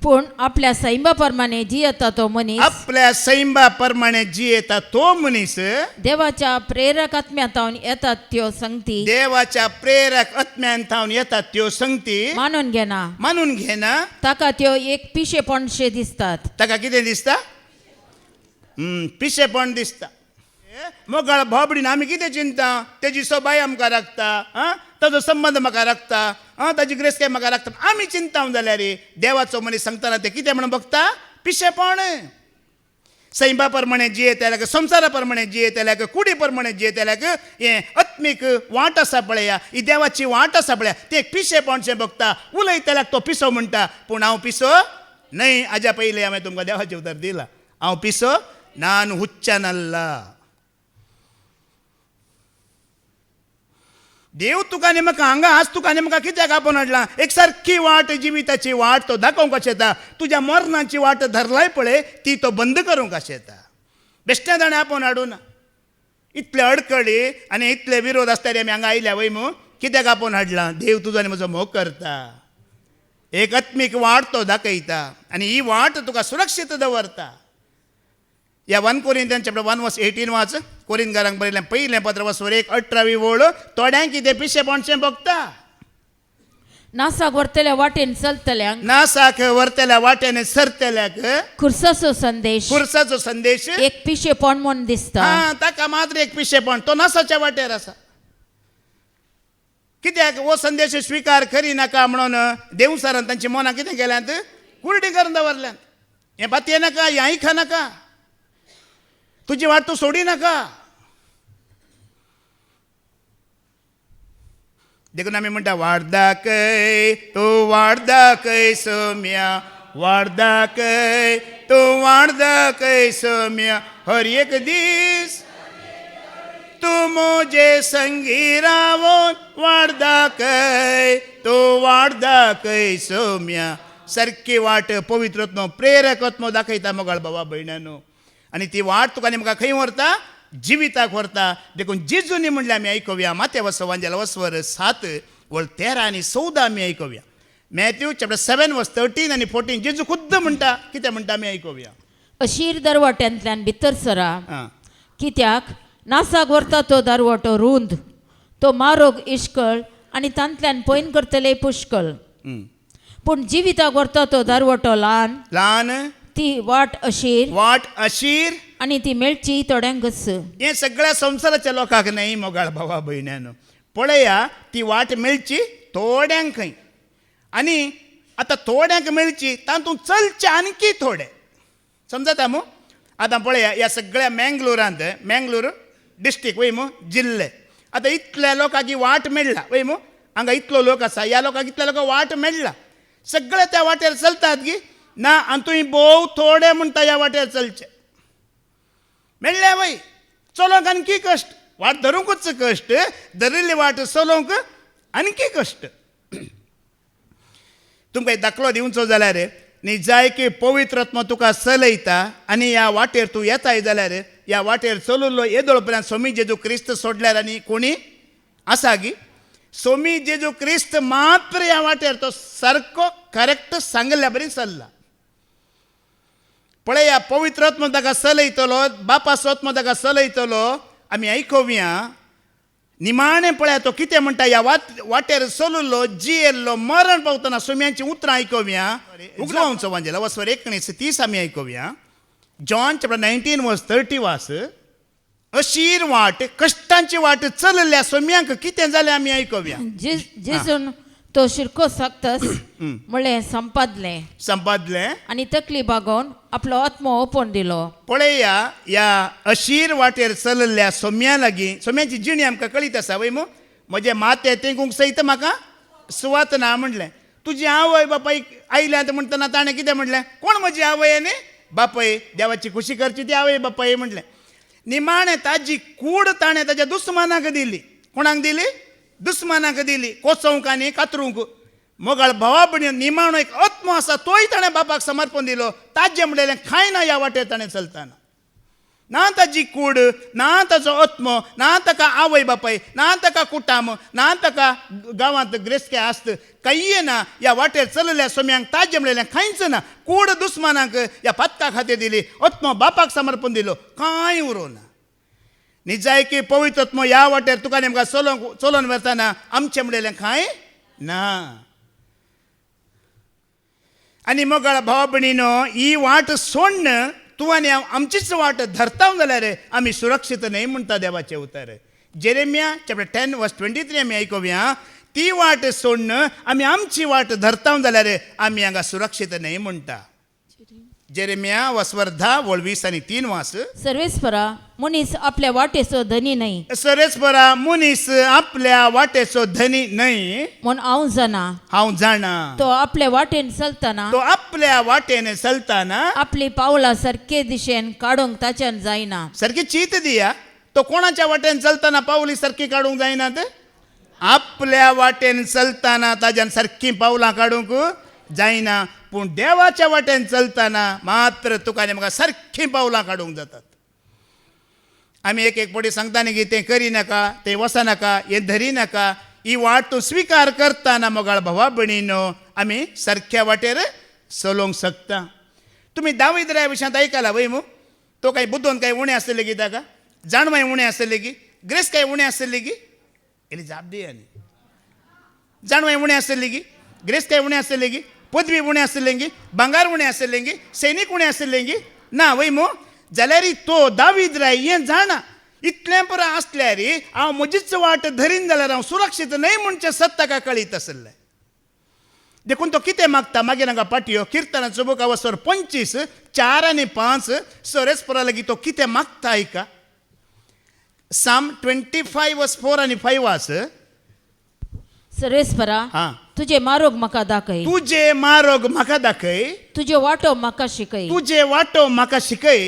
पूण आपल्या सैमाप्रमाणे जियेता तो मनीस, आपल्या सैंबा प्रमाणे जियेता तो मनीस, देवाच्या प्रेरक आत्म्यांतावन येतात त्यो संगती, देवाच्या प्रेरक आत्म्यान थावन येतात त्यो संगती मानून घेना, ताका त्यो एक पिशेपणशे दिसतात. ताका कितें दिसता, पिशेपण दिसता. मोगाळ भावबडीन आमी कितें चिंता, तेजी सोबाय आमकां राखता, ताजो संबंध म्हाका राखता, ताजी ग्रेस्काय म्हाका राखता. आमी चिंताव जाल्यार देवाचो मनीस सांगतना ते कितें म्हणून बघता, पिशेपण. सैमा प्रमाणे जियेतल्याक, संवसारा प्रमाणे जियेतल्याक, कुडी प्रमाणे जियेतल्याक हें आत्मीक वाट आसा पळया, ही देवाची वाट आसा पळया, ते पिशेपणशें बघता. उलयतल्याक तो पिसो म्हणटा, पूण हांव पिसो न्हय. हाज्या पयलीं हांवें तुमकां देवाचें उतर दिलां. हांव पिसो नान हुच्चा नाल्ला. देव तुका आनी म्हाका हांगा आज तुका आनी म्हाका कित्याक आपोवन हाडला, एक सारकी वाट जिविताची वाट तो दाखोवंक कशें येता. तुज्या मरणाची वाट धरलाय पळय ती तो बंद करूंक कशें येता. बेश्टें ताणें आपोवन हाडून इतले अडकडी आनी इतले विरोध आसतरी आमी हांगा आयल्या वय मू कित्याक आपोवन हाडला. देव तुजो आनी म्हजो मोग करता. एक आत्मीक वाट तो दाखयता आनी ही वाट तुका सुरक्षीत दवरता. या 1 कोरिंथियन्स चॅप्टर 1:18 वाच. कोरिंथकारांक बरयलें पयलें पत्र 1:18 ओळ. थोड्यांक कितें पिशेपणशें बघता, नासाक व्हरतल्या वाटेन चलतल्यांक, नासाक व्हरतल्या वाटेन सरतल्याक खुर्साचो संदेश एक पिशेपण म्हूण दिसता. ताका मात्र एक पिशेपण, तो नासाच्या वाटेर आसा. कित्याक हो संदेश स्विकार करिनाका म्हणून देवसारान तांची मनां कितें केल्यांत, कुरडी करून दवरल्यांत. हें बातये नाका, हें आयका नाका, तुजी वाट तूं सोडी नाका. देखून आमी म्हणटा वाडदाकय तूं वाडदाकय सोम्या, वाडदाकय तूं वाडदाकय सोम्या, हर एक दीस तूं म्हजे संगी रावून वाडदाकय तूं वाडदाकय सोम्या. सारकी वाट पवित्रत्व प्रेरकत्व दाखयता मोगाळ भावा भयणानो. आनी ती वाट तुका आनी म्हाका खंय व्हरता, जिविताक व्हरता. देखून जेजूनी म्हणलें आमी आयकूया. माथ्या वांजेला 7:13 आनी 14 आमी आयकूया. मॅथ्यू चॅप्टर 7:13 आनी 14 जेजू खुद्द म्हणटा, कितें म्हणटा आमी आयकूया. अशीर दरवाट्यांतल्यान भितर सरा, कित्याक नासाक व्हरता तो दरवाटो रुंद, तो मारोग इश्कळ आनी तांतल्यान पयन करतले पुष्कळ. पूण जिविताक व्हरता तो दरवाटो ल्हान, ती वाट अशीर आनी ती मेळची थोड्यांकच. हें सगळ्या संवसाराच्या लोकांक न्हय मोगाळ भावा भयण्यानो. पळया ती वाट मेळची थोड्यांक खंय, आनी आतां थोड्यांक मेळची तातूंत चलचे आणकी थोडे. समजता मू. आतां पळया ह्या सगळ्या मँगलोर डिस्ट्रिक्ट वय मू जिल्ले, आतां इतल्या लोकांक ही वाट मेळ्ळा वय मू. हांगा इतलो लोक आसा, ह्या लोकांक इतल्या लोकांक वाट मेळ्ळा. सगळे त्या वाटेर चलतात गी ना, आनी तुवें भोव थोडे म्हणटा ह्या वाटेर चलचे. मेळ्ळे वय चलोवंक आणकी कश्ट, वाट धरूंकूच कश्ट, धरिल्ली वाट चलोवंक आणकी कश्ट. तुमकां एक दाखलो दिवचो जाल्यार न्ही, जाय की पवित्रत्व तुका चलयता आनी ह्या वाटेर तूं येताय जाल्यार ह्या वाटेर चलुल्लो येदोळपर्यंत स्वामी जेजू क्रिस्त सोडल्यार आनी कोणी आसा गी. स्वामी जेजू क्रिस्त मात्र ह्या वाटेर तो सारको करेक्ट सांगल्या बरी चल्ला. पळया पवित्रत्व ताका चलयतलो, बापा स्वत्म ताका चलयतलो. आमी आयकूया निमाणें पळया तो कितें म्हणटा. ह्या वाटेर चलुल्लो जियेल्लो मरण पावतना स्वाम्यांची उतरां आयकूया. उगलांचो वांजेला 19:30 आमी आयकूया. जॉन चॅप्टर 19:30 वाच. अशीर वाट कश्टांची वाट चलल्या सोम्यांक कितें जालें आमी आयकूया. जेजून तो शिरको सक्तस म्हणलें संपादलें आनी तकली बागोवन आपलो आत्मो ओपोवन दिलो. पळया ह्या अशीर वाटेर चलल्या सोम्या लागीं सोम्याची जिणी आमकां कळीत आसा वय म्हजें मातें तेंकूंक सयत म्हाका सुवात ना म्हणलें. तुजी आवय बापाय आयल्यात म्हणटना ताणें कितें म्हणलें, कोण म्हजी आवय आनी बापय, देवाची खुशी करची ती आवय बापाय म्हणलें. निमाणें ताजी कूड ताणें ताच्या दुस्मानाक दिली. कोणाक दिली? दुस्मानाक दिली, कोचोवंक आनी कातरूंक. मोगाळ भावा भयणी निमाणो एक आत्मो आसा तोय ताणें बापाक समर्पण दिलो. ताजें म्हणलेलें खाय ना ह्या वाटेर ताणें चलताना. ना ताजी कूड, ना ताचो आत्मो, ना ताका आवय बापाय, ना ताका कुटाम, ना ताका गांवांत ग्रेस्तके आस्त, कांय ना. ह्या वाटेर चलल्या सोम्यांक ताजें म्हणलेलें खायच ना. कूड दुस्मानाक ह्या पत्का खातीर दिली, आत्मो बापाक समर्पण दिलो, कांय उरोना. निजायकी पवित्र आत्मो ह्या वाटेर तुका नेमका चलोवन वताना आमचें म्हणलेलें खांय ना. आनी मोगाळ भावा भयणीनो, ही वाट सोडन तूं आनी हांव आमचीच वाट धरता जाल्यार आमी सुरक्षीत न्हय म्हणटा देवाचें उतर. जेरेमिया चॅप्टर 10:23 आमी आयकूया. ती वाट सोडन आमी आमची वाट धरता जाल्यार आमी हांगा सुरक्षीत न्हय म्हणटा. जेरेमिया वसवर 10:20-3 वास. सर्वेस्परा मनीस आपल्या वाटेचो धनी नाही. सर्वेस्परा मनीस आपल्या वाटेचो धनी न्हय म्हूण हांव जाणा. तो आपल्या वाटेन चलतना तो आपल्या वाटेन चलताना आपली पावलां सारके दिशेन काडूंक ताच्यान जायना. सारकी चीत दिया. तो कोणाच्या वाटेन चलताना पावली सारकी काडूंक जायनात? आपल्या वाटेन चलताना ताच्यान सारकी पावलां काडूंक जायना. पूण देवाच्या वाटेन चलताना मात्र तुका म्हाका सारकी पावलां काडूंक जातात. आमी एक पावटी सांगता न्ही की तें करी नाका, तें वचनाका, हें धरी नाका. ही वाट तूं स्विकार करताना मोगाळ भावा भयणीनो आमी सारक्या वाटेर चलोवंक शकता. तुमी दाविद्रा विशयांत आयकलां वय तो काही बुद्धोन काही उणें आसलें की ताका, जाणवाय उणें आसलें की, ग्रेस काही उणें आसलें की, इल्ली जाप दिया न्ही. जाणवाय उणें आसलें की, ग्रेस काही उणें आसलें की, पदवी उणें आसलें की, भांगार उणें आसलें की, सैनीक उणें आसलें की ना वय जाल्यार तो दावीद राय हें जाणा. इतलें पुरो आसल्यार हांव म्हजीच वाट धरीन जाल्यार हांव सुरक्षीत न्हय म्हणचें सत ताका कळीत आसलें. देखून तो कितें मागता मागीर हांगा पाटयो किर्तनाचो बूक वसर 25:4-5 सर्वेस्परा लागीं तो कितें मागता आयका. साम 25:4-5 वास. सर्वेस्परा हां, तुजे मारोग म्हाका दाखय. तुजे मार्ग म्हाका दाखय. तुजे वाटो म्हाका शिकय. तुजे वाटो म्हाका शिकय.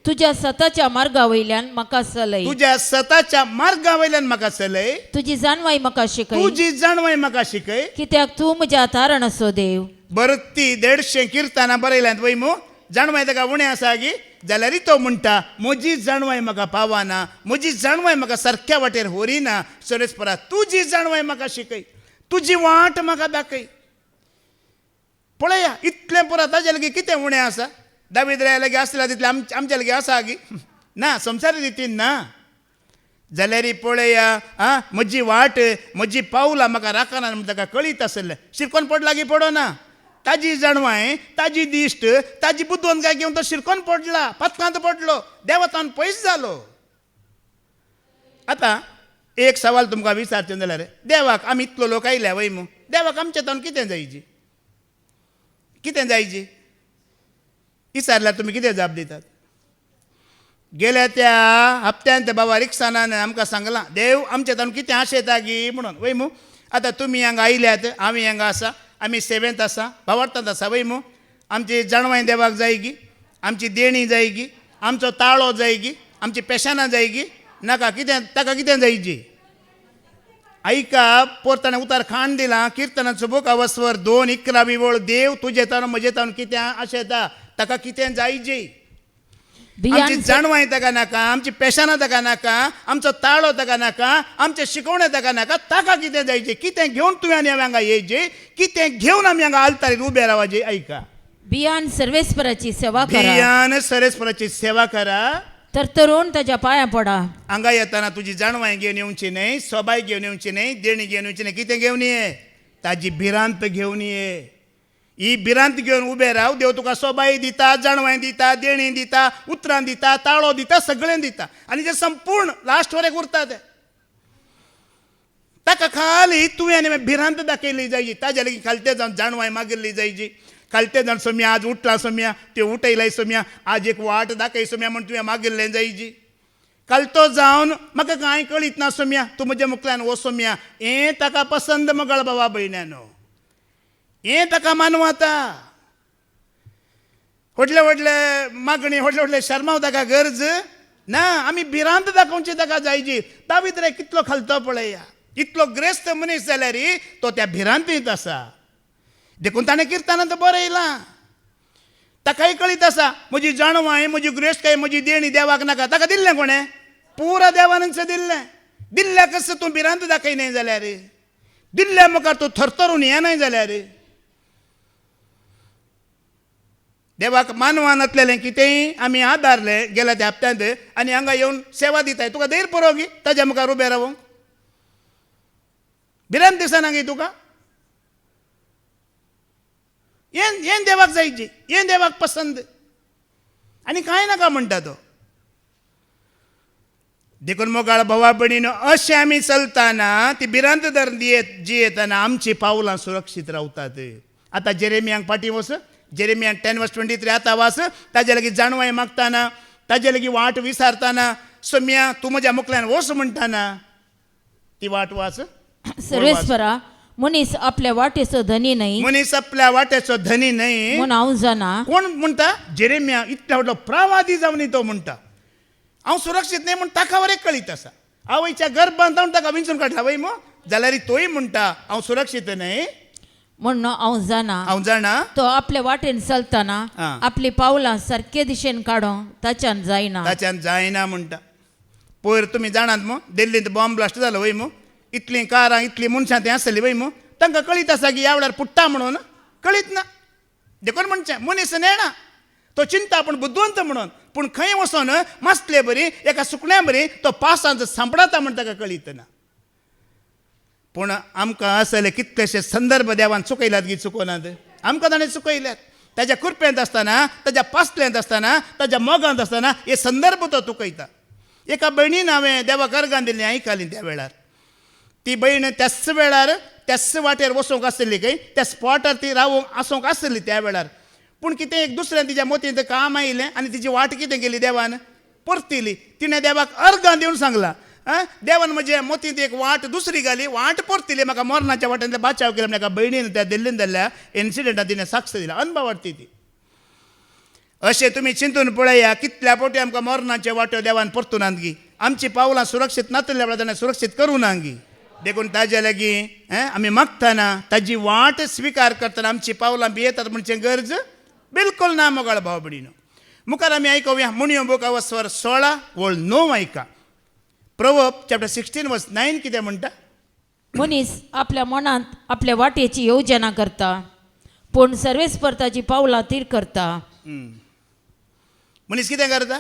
तुज्या सताच्या मार्गा वयल्यान म्हाका चलय. तुज्या सताच्या मार्गा वयल्यान म्हाका चलय. तुजी जाणवाय म्हाका शिकय. तुजी जाणवाय म्हाका शिकय. कित्याक तूं म्हज्या तारण असो देव. बरती 150 किर्तनां बरयल्यांत वय जाणवाय ताका उणें आसा गी जाल्यार तो म्हणटा म्हजी जाणवाय म्हाका पावाना, म्हजी जाणवाय म्हाका सारक्या वाटेर व्हरिना. सर्वेस्परा तुजी जाणवाय म्हाका शिकय, तुजी वाट म्हाका दाखय. पळया इतलें पुरो ताजे लागीं कितें उणें आसा. दावीद राया लागीं आसलें तितलें आमच्या लागीं आसा गी ना, संवसारी रितीन ना. जाल्यार पळया म्हजी वाट म्हजी पावलां म्हाका राखना म्हण ताका कळीत आसलें. शिरकोन पडला गी पडो ना. ताजी जाणवाय, ताजी दिश्ट, ताजी बुद्धोन काय घेवन तो शिरकोन पडला, पथकांत पडलो, देवतान पयस जालो. आतां एक सवाल तुमकां विचारचें जाल्यार देवाक आमी इतलो लोक आयल्या वय देवाक आमचे तावन कितें जायची, कितें जायची विचारल्यार तुमी कितें जाप दितात. गेल्या त्या हप्त्यांत बाबा रिक्सानान आमकां सांगलां देव आमचे तावन कितें आशेता गी म्हणून वय आतां तुमी हांगा आयल्यात, आमी हांगा आसा, आमी सेवेंत आसा, भावार्थांत आसा वय आमची जाणवाय देवाक जाय गी, आमची देणी जाय गी, आमचो ताळो जाय गी, आमची पेशानां जाय गी नाका. कितें ताका कितें जायची ऐका. पोरताणें उतार खाण दिलां किर्तनाचो बूक वसवर 2:11 देव तुजे तावन म्हजे तावन कितें आशेता, ताका कितें जायची. आमची जाणवाय ताका नाका, आमची पेशानां ताका नाका, आमचो ताळो ताका नाका, आमचे शिकवणें ताका नाका. ताका कितें जायचें, कितें घेवन तुवें आनी हांवें हांगा येयचें, कितें घेवन आमी हांगा आल्तारीर उबे रावचे. ऐका बियान सर्वेस्पराची सेवा करा. बियान सर्वेस्पराची सेवा करा. तरतरून ताच्या पांयां पडा. हांगा येताना तुजी जाणवाय घेवन येवची न्हय, सोबाय घेवन येवची न्हय, देणी घेवन येवची न्हय. कितें घेवन ये, ताजी भिरांत घेवन ये. ही भिरांत घेवन उबे राव, देव तुका सोबाई दिता, जाणवाय दिता, देणी दिता, उतरां दिता, ताळो दिता, सगळें दिता, आनी जे संपूर्ण लास्ट वरेक उरता ते ताका खाली तुवें आनी भिरांत दाखयली जायची. ताज्या लागीं खालते जावन जाणवाय मागिल्ली जायची. खालते जावन सोम्या आज उठला सोम्या, ते उठयलाय सोम्या, आज एक वाट दाखय सोम्या म्हण तुवें मागिल्लें जायची. कालतो जावन म्हाका कांय कळीत ना सोम्या, तूं म्हज्या मुखल्यान वो सोम्या, हें ताका पसंद मगळ बाबा भयण्यानो, हें ताका मानवता. व्हडले व्हडले मागणी, व्हडले व्हडले शर्माव ताका गरज ना. आमी भिरांत दाखोवची ताका जायची. दावीद रे कितलो खालतो पळया, इतलो ग्रेस्त मनीस जाल्यार तो त्या भिरांतींत आसा. देखून ताणें किर्तनांत बरयलां, ताकाय कळीत आसा म्हजी जाणवाय, म्हजी ग्रेस्तकाय, म्हजी देणी देवाक नाका. ताका दिल्लें कोणें? पुरा देवानच दिल्लें. दिल्ल्या कसं तूं भिरांत दाखयनाय जाल्यार, दिल्ल्या मुखार तूं थरथरून येनाय जाल्यार, देवाक मानवान नातलेलें कितेंय आमी आदारलें गेल्या त्या हप्त्यांत आनी हांगा येवन सेवा दिताय. तुका धैर पुरो गी ताज्या मुखार उबें रावूंक? भिरांत दिसना गी तुका? हें देवाक जायची, हें देवाक पसंद, आनी कांय नाका म्हणटा तो. देखून मोगाळ भावा भयणीनो, अशें आमी चलतना ती भिरांत दर जियेतना आमची पावलां सुरक्षीत रावतात. आतां जेरेमियांक फाटीं वच, जेरेमियान 10:23 आतां वाच. ताजे लागीं जाणवाय मागतना, ताजे लागीं वाट विचारतना, सोम्या तूं म्हज्या मुखल्यान वच म्हणटाना ती वाट वाच. सर्वेस्परा, मनीस आपल्या वाटेचो धनी नाही मनीस आपल्या वाट्याचो धनी नाही म्हूण हांव जाणा. कोण म्हणटा? जेरेमिया इतलो व्हडलो प्रवादी जावन तो म्हणटा हांव सुरक्षीत नाही म्हण ताका वरें कळीत आसा. आवयच्या गर्भांत जावन ताका विंचून काडला वय मो, जाल्यार तोय म्हणटा हांव सुरक्षीत नाही म्हणून हांव जाणा. तो आपल्या वाटेन चलतना आपली पावलां सारके दिशेन काडोंक ताच्यान जायना म्हणटा. पयर तुमी जाणात मो, दिल्लींत बॉम्ब ब्लास्ट जालो वय मो, इतलीं कारां इतलीं मनशां थंय आसली वय मो, तांकां कळीत आसा की ह्या वेळार पुट्टा म्हणून? कळीत ना. देखून म्हणचें मनीस नेणा तो चिंता पूण बुद्वंत म्हणून, पूण खंय वचोन मसले बरी एका सुकण्या बरी तो पावसांत सांपडाता म्हण ताका कळीत ना. पूण आमकां असले कितलेशे संदर्भ देवान चुकयल्यात गी चुकोनात? आमकां ताणें चुकयल्यात. ताज्या कुरपेंत आसतना, ताज्या पासलेंत आसतना, ताज्या मोगांत आसतना हे संदर्भ तो चुकयता. एका भयणीन हांवें देवाक अर्गां दिल्लीं आयकलीं त्या वेळार. ती भयण त्याच वेळार त्याच वाटेर वचोंक आसली खंय, त्या स्पॉटार ती रावूंक आसोंक आसली त्या वेळार. पूण कितें एक दुसऱ्यान तिच्या मोतींत काम आयलें आनी तिची वाट कितें गेली देवान परतिली. तिणें देवाक अर्गां दिवन सांगलां, देवान म्हज्या मोतींत एक वाट दुसरी घाली, वाट परतिली, म्हाका मरणाच्या वाट्यान बाचाव केलो. म्हाका भयणीन त्या दिल्लीन जाल्ल्या इन्सिडंटाक तिणें साक्ष दिला, अनुभवार्थी ती. अशें तुमी चिंतून पळया कितल्या फावटी आमकां मरणाचे वाट्यो देवान परतून गी. आमची पावलां सुरक्षीत नातल्या वेळार ताणें सुरक्षीत करूं ना गी. देखून ताज्या लागीं आमी मागतना ताजी वाट स्विकार करतना आमची पावलां भियेतात म्हणचे गरज बिलकुल ना मोगाळ भाव भयणीनो. मुखार आमी आयकुया मुणयो बुक स्वर 16 वळ 9 आयका. प्रवर्ब चॅप्टर 16 वर्स 9 कितें म्हणटा? मनीस आपल्या मनांत आपल्या वाटेची येवजना करता, पूण सर्वेस्परताची पावलां तीर करता. मनीस कितें करता?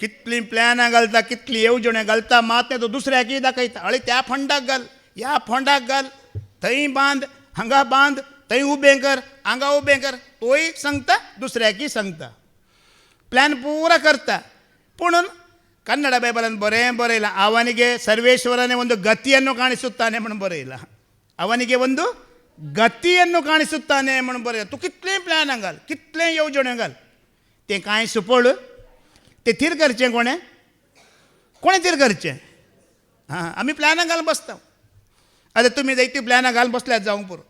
कितलीं प्लॅनां घालता, कितलीं येवजण्यो घालता, मात तो दुसऱ्याकय दाखयता. हळी त्या फोंडाक घाल, ह्या फोंडाक घाल, थंय बांद, हांगा बांद, थंय उबें कर, हांगा उबें कर, तोय सांगता दुसऱ्याकय सांगता. प्लॅन पुरा करता. पूण ಕನ್ನಡ ಬೈಬಲನ್ನು ಬರೆಯಲ್ಲ, ಅವನಿಗೆ ಸರ್ವೇಶ್ವರನೇ ಒಂದು ಗತಿಯನ್ನು ಕಾಣಿಸುತ್ತಾನೆ म्हणून ಬರೆಯಲ್ಲ. ಅವನಿಗೆ ಒಂದು गतीಯನ್ನು ಕಾಣಿಸುತ್ತಾನೆ म्हणून बरयला. तू कितले प्लॅन घाल, कितले येवजण्यो घाल, तें कांय सुपळ तें थीर करचें कोणें? कोणें थीर करचें? हां, आमी प्लॅनां घालून बसता. आतां तुमी जायतीं प्लॅनां घालून बसल्यात जावंक पुरो.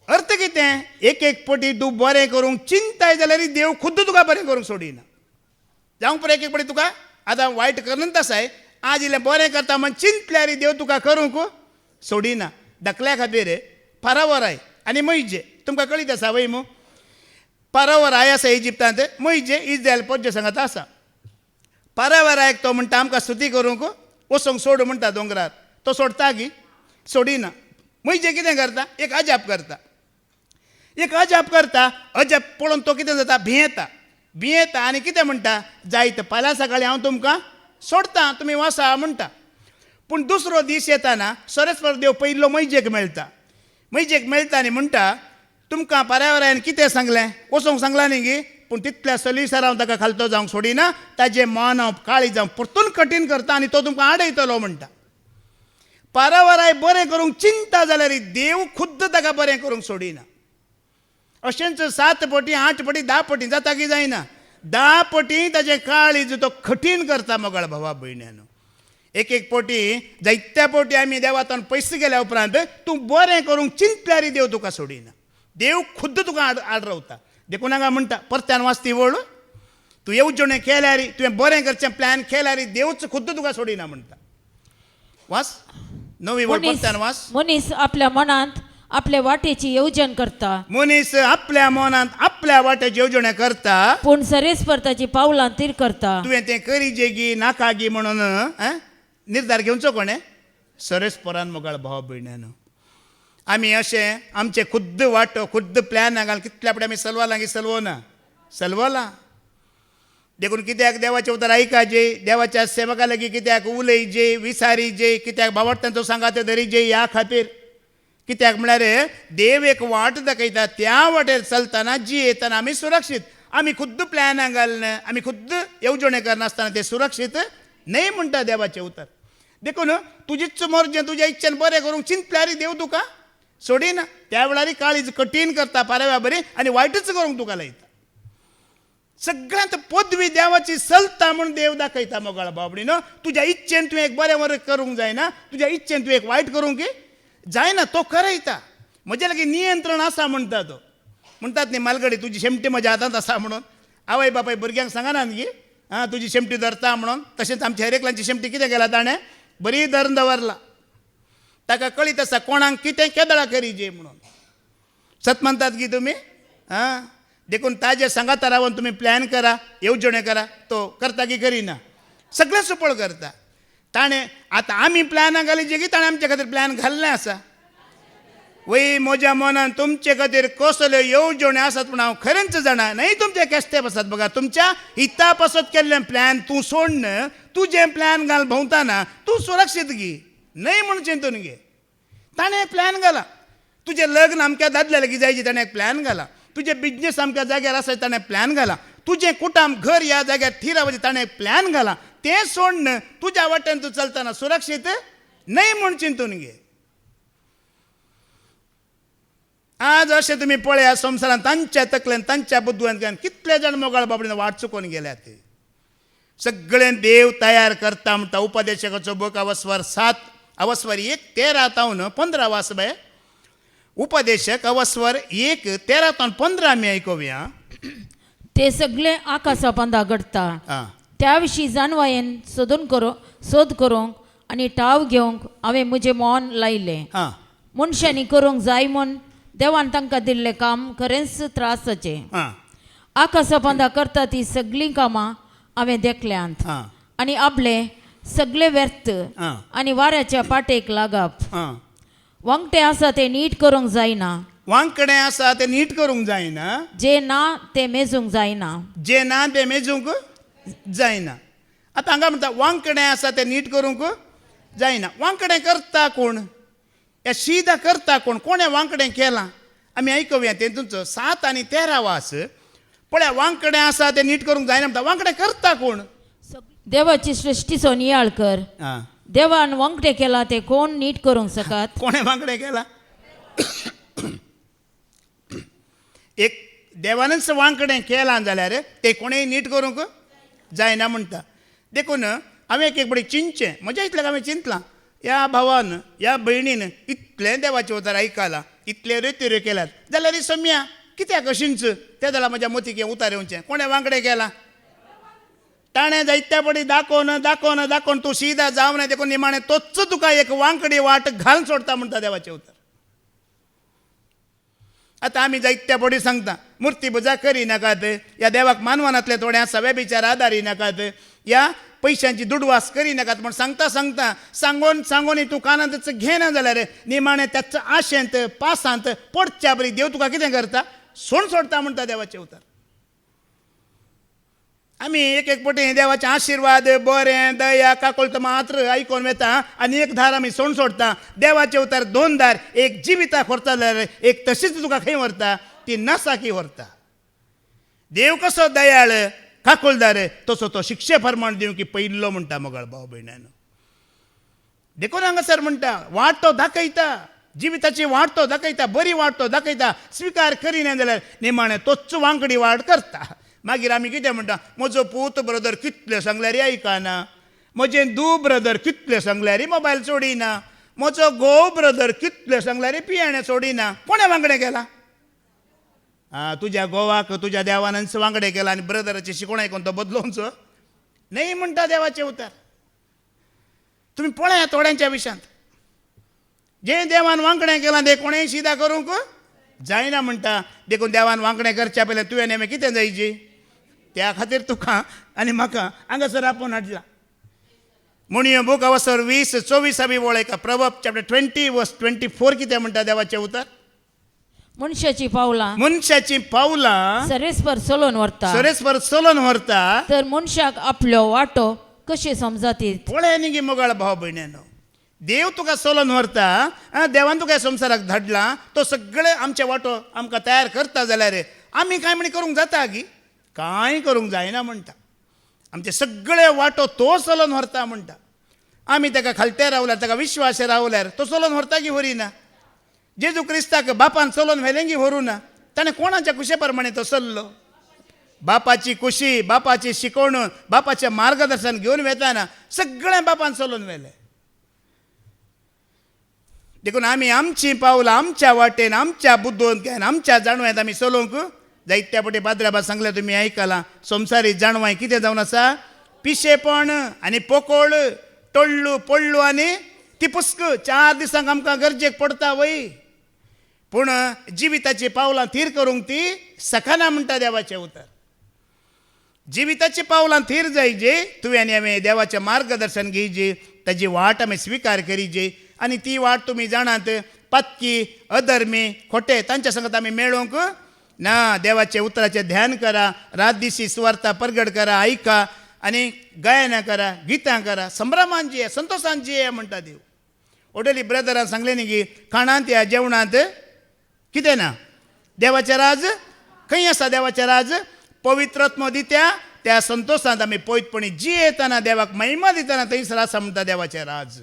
अर्थ कितें? एक एक पटी तूं बरें करूंक चिंताय जाल्यार देव खुद्द तुका बरें करूंक सोडिना. जावंक पुरो एक एक पटी तुका आतां वायट करनच आसाय, आज इल्लें बरें करता म्हण चिंतल्यार देव तुका करूंक सोडिना. धाकल्या खातीर फारावराय आनी मैजे तुमकां कळीत आसा वय मू? फारावराय आसा इजिप्तांत, मैजे इस्रायल पद्य सांगात आसा. फारावरायक तो म्हणटा आमकां स्तुती करूंक वचोंक सोड म्हणटा दोंगरार, तो सोडता गी? सोडिना. मैजे कितें करता? एक अजाप करता. एक अजाप करता, अजाप पळोवन तो कितें जाता? भियेता आनी कितें म्हणटा? जायत फाल्यां सकाळीं हांव तुमकां सोडता, तुमी वसा म्हणटा. पूण दुसरो दीस येताना सरस्वर देव पयलो मैजेक मेळटा. मैजेक मेळटा आनी म्हणटा तुमकां पर्यावरण कितें सांगलें वचोंक सांगलां न्ही गी पूण तितल्या सलीसर हांव ताका खालतो जावंक सोडिना ताजें मन हांव काळी जावं परतून कठीण करता आनी तो तुमकां आडयतलो म्हणटा पर्यावरण बरें करूंक चिंता जाल्यार देव खुद्द ताका बरें करूंक सोडिना अशेंच 7 पटी 8 पटी 10 पटी जाता की जायना 10 पटी ताजें काळीज तो कठीण करता मोगाळ भावा भयण्यानो एक एक पटी जायत्या पटी आमी देवातान पयस गेल्या उपरांत तूं बरें करूंक चिंतल्यार देव तुका सोडिना देव खुद्द तुका आड रावता देखून हांगा म्हणटा परत्यान वाचती वळ तूं येवजणे केल्यार तुवें बरें करचें प्लॅन केल्यार देवच खुद्द तुका सोडिना म्हणटा वाच नवी वळ परत्यान वाच मनीस आपल्या मनांत आपल्या वाटेची येवजण करता मनीस आपल्या मनांत आपल्या वाट्याची येवजणे करता पूण सरेस्पर ताची पावलां तीर करता तुवें तें करीजे गी नाका गी म्हणून निर्धार घेवचो कोणें सरेस्परान मोगाळ भाव भयण्यानो आमी अशें आमचे खुद्द वाटो खुद्द प्लॅन घाल कितल्या फुडें आमी चलवलां की चलवलां देखून कित्याक देवाचें उतर आयकाजे देवाच्या सेवका लागीं कित्याक उलयजे विचारीजे कित्याक भावार्थांचो सांगात धरीजे ह्या खातीर कित्याक म्हळ्यार देव एक वाट दाखयता त्या वाटेर चलतना जियेतना आमी सुरक्षीत आमी खुद्द प्लॅनां घालना आमी खुद्द येवजणे करनासतना ते सुरक्षीत न्हय म्हणटा देवाचें उतर देखून तुजीच मर्जें तुज्या इच्छेन बरें करूंक चिंतल्यार देव तुका सोडिना त्या वेळार काळीज कठीण करता पारव्या बरी आनी वायटच करूंक तुका लायता सगळ्यांत पदवी देवाची चलता म्हूण देव दाखयता मोगाळ बाबडीनो तुज्या इच्छेन तुवें एक बरें बरें करूंक जायना तुज्या इच्छेन तुवें एक वायट करूंक जायना तो करयता म्हजे लागीं नियंत्रण आसा म्हणटा तो म्हणटात न्ही मालगडी तुजी शेमटी म्हज्या हातांत आसा म्हणून आवय बापाय भुरग्यांक सांगना न्ही तुजी शेमटी धरता म्हणून तशेंच आमच्या हरेकलांची शेमटी कितें केला ताणें बरी धरून दवरला ताका कळीत आसा कोणाक कितें केदळा करीजे म्हणून सत म्हणटात की तुमी देखून ताजे सांगाता रावन तुमी प्लॅन करा येवजणे करा तो करता की करिना सगळें सुपळ करता ताणें आतां आमी प्लॅनां घालीचे की ताणें आमचे खातीर प्लॅन घाल्लें आसा वय म्हज्या मनान तुमचे खातीर कसल्यो येवजण्यो आसात पूण हांव खरेंच जाणा न्हय तुमचे केस्तेप आसात बघा तुमच्या हिता पासत केल्लें प्लॅन तूं सोड तुजें प्लॅन घाल भोंवताना तूं सुरक्षीत गी न्हय म्हूण चिंतून घे ताणें प्लॅन घाला तुजें लग्न अमक्या दादल्या लागीं जायची ताणें एक प्लॅन घाला तुजें बिजनेस अमक्या जाग्यार आसा ताणें प्लॅन घाला तुजें कुटुंब घर ह्या जाग्यार थीर रावचे ताणें प्लॅन घाला तें सोड तुज्या वाटेन तूं चलतना सुरक्षीत न्हय म्हूण चिंतून घे आज अशें तुमी पळया संवसारांत तांच्या तकलेन तांच्या बुद्दुवांतल्यान कितले जाण मोगाळ बाबडीन वाट चुकोवन गेल्यात सगळें देव तयार करता म्हणटा उपदेशकाचो बूक अवस्वर 7 अवस्वर 1 13 तावन 15 वास बाय उपदेशक अवस्वर 1 13 तावन 15 आमी आयकुया ते सगळे आकाशा पंदा घडता त्या विशीं जानवायेन सोद करूंक आनी ठाव घेवंक हांवें म्हजें मन लायलें मनशांनी करूंक जाय म्हूण देवान तांकां दिल्लें काम खरेंच त्रासाचें आकाशा पंदा करता ती सगळीं कामां हांवें देखल्यांत आनी आपले सगळे व्यर्थ आनी वाऱ्याच्या पाटेक लागप वांगटे आसा ते नीट करूंक जायना वांकडे आसा ते नीट करूंक जायना जे ना ते मेजूंक जायना जे ना ते मेजूंक जायना आतां हांगा म्हणटा वांकडे आसा ते नीट करूंक जायना वांकडे करता कोण या शिदा करता कोण कोणें वांकडें केलां आमी आयकुया तेतूंचो 7 आनी 13 वास पळया वांकडे आसा ते नीट करूंक जायना म्हणटा वांकडे करता कोण देवाची सृष्टीचो नियाळ कर देवान वांगडे केला ते कोण नीट करूंक सकात कोणें वांकडे केला एक देवानच वांकडें केलां जाल्यार ते कोणेंय नीट करूंक जायना म्हणटा देखून हांवें एक बडी चिंतचें म्हज्या इतल्याक हांवें चिंतलां ह्या भावान ह्या भयणीन इतलें देवाचें उतर आयकलां इतले रेत्यो केल्यात जाल्यार ही सम्या कित्याक अशींच तें जाल्यार म्हज्या मतीक हें उतर येवचें कोणें वांकडें केलां ताणें जायत्या पडी दाखोवन तूं सीदा जावं ना देखून निमाणें तोच तुका एक वांकडी वाट घालून सोडता म्हणटा देवाचें उतर आतां आमी जायत्या पडी सांगता मुर्ती पुजा करिनाकात ह्या देवाक मानवनांतले थोडे आसा वेबिचार आदारी नाकात ह्या पयशांची दुडवास करिनाकात म्हण सांगता सांगून तूं कानांतच घेना जाल्यार निमाणें त्याच आशेंत पासांत पडच्या बरी देव तुका कितें करता सोडता म्हणटा देवाचें उतर आम्ही एक एक पटी देवाचे आशीर्वाद बरें दया काकोळत मात्र आयकोन वेता आनी एक धार आमी सोड सोडता. देवाचे उतार 2 दार, एक जिविताक व्हरता जाल्यार एक तशीच तुका खंय व्हरता, ती नसाकी व्हरता. देव कसो दयाळ काकोळदार तसो तो शिक्षे फरमाण दिवंक पयल्लो म्हणटा मोगळ भाव भयणानो. देखून हांगासर म्हणटा वाट तो दाखयता, जिविताची वाट तो दाखयता, बरी वाट तो दाखयता. स्विकार करिना जाल्यार निमाणें तोच वांकडी वाट करता. मागीर आमी कितें म्हणटा, म्हजो पूत ब्रदर कितले सांगल्यार आयकाना, म्हजें धूव ब्रदर कितले सांगल्यार मोबायल सोडिना, म्हजो घोव ब्रदर कितले सांगल्यार पियेणें सोडिना. कोणें वांगडें केला? तुज्या घोवाक तुज्या देवानच वांगडें केला आनी ब्रदराचें शिकोण आयकून तो बदलोवचो न्हय म्हणटा देवाचें उतार. तुमी पळया थोड्यांच्या विशयांत जें देवान वांकडें केलां तें कोणेंय सिदा करूंक जायना म्हणटा. देखून देवान वांकडें करच्या पयलें तुवें नेमें कितें जायची, त्या खातीर तुका आनी म्हाका हांगासर आपोवन हाडला. म्हणयो बूक अवसर 20:24 वळयता. प्रवर्ब चॅप्टर 20:24 कितें म्हणटा देवाचें उतर. मनशाची पावलां मनशाची पावलां सरेस्पर चलोवन व्हरता, सरेस्पर चलोवन व्हरता, तर मनशाक आपलो वाटो कशें समजतीत. पळय न्ही गे मोगाळ भाव भयण्यानो, देव तुका चलोवन व्हरता. देवान तुका ह्या संवसाराक धाडला, तो सगळे आमचे वाटो आमकां तयार करता जाल्यार आमी कांय म्हणी करूंक जाता गी, कांय करूंक जायना म्हणटा. आमचे सगळे वाटो तो चलोवन व्हरता म्हणटा. आमी ताका खालते रावल्यार, ताका विश्वास रावल्यार तो चलोवन व्हरता की व्हरिना. जेजू क्रिस्ताक बापान चलोवन व्हेलें की व्हरू ना, ताणें कोणाच्या कुशे प्रमाणे तो चल्लो. बापाची कुशी, बापाची शिकवण, बापाचें मार्गदर्शन घेवन वेताना सगळें बापान चलोवन व्हेलें. देखून आमी आमची पावलां आमच्या वाटेन, आमच्या बुद्दोन, आमच्या जाणव्यांत आमी चलोवंक जायत्या पटी पाद्राबा सांगल्या तुमी आयकलां. संवसारी जाणवाय कितें जावन आसा, पिशेपण आनी पोकोळ, टोळ्ळू पडलू आनी ती पुस्क 4 दिसांक आमकां गरजेक पडटा वय. पूण जिविताची पावलां थीर करूंक ती सखाना म्हणटा देवाचें उतर. जिविताची पावलां थीर जायचे, तुवें आनी हांवें देवाचें मार्गदर्शन घेयचें, ताजी वाट आमी स्विकार करीची. आनी ती वाट तुमी जाणात, पातकी अधर्मी खोटे तांच्या संगत आमी मेळोवंक ना. देवाचे उतराचें ध्यान करा, रात दिसी सुवार्ता परगट करा, आयका आनी गायनां करा, गितां करा, संभ्रमान जिये, संतोशान जिये म्हणटा देव. ओडली ब्रदरान सांगलें न्ही की खाणांत या जेवणांत कितें ना, देवाचें राज खंय आसा. देवाचें राज पवित्रत्म दित्या त्या संतोशांत आमी पयतपणी जियेतना देवाक महिमा दितना थंयसर आसा म्हणटा देवाचें राज.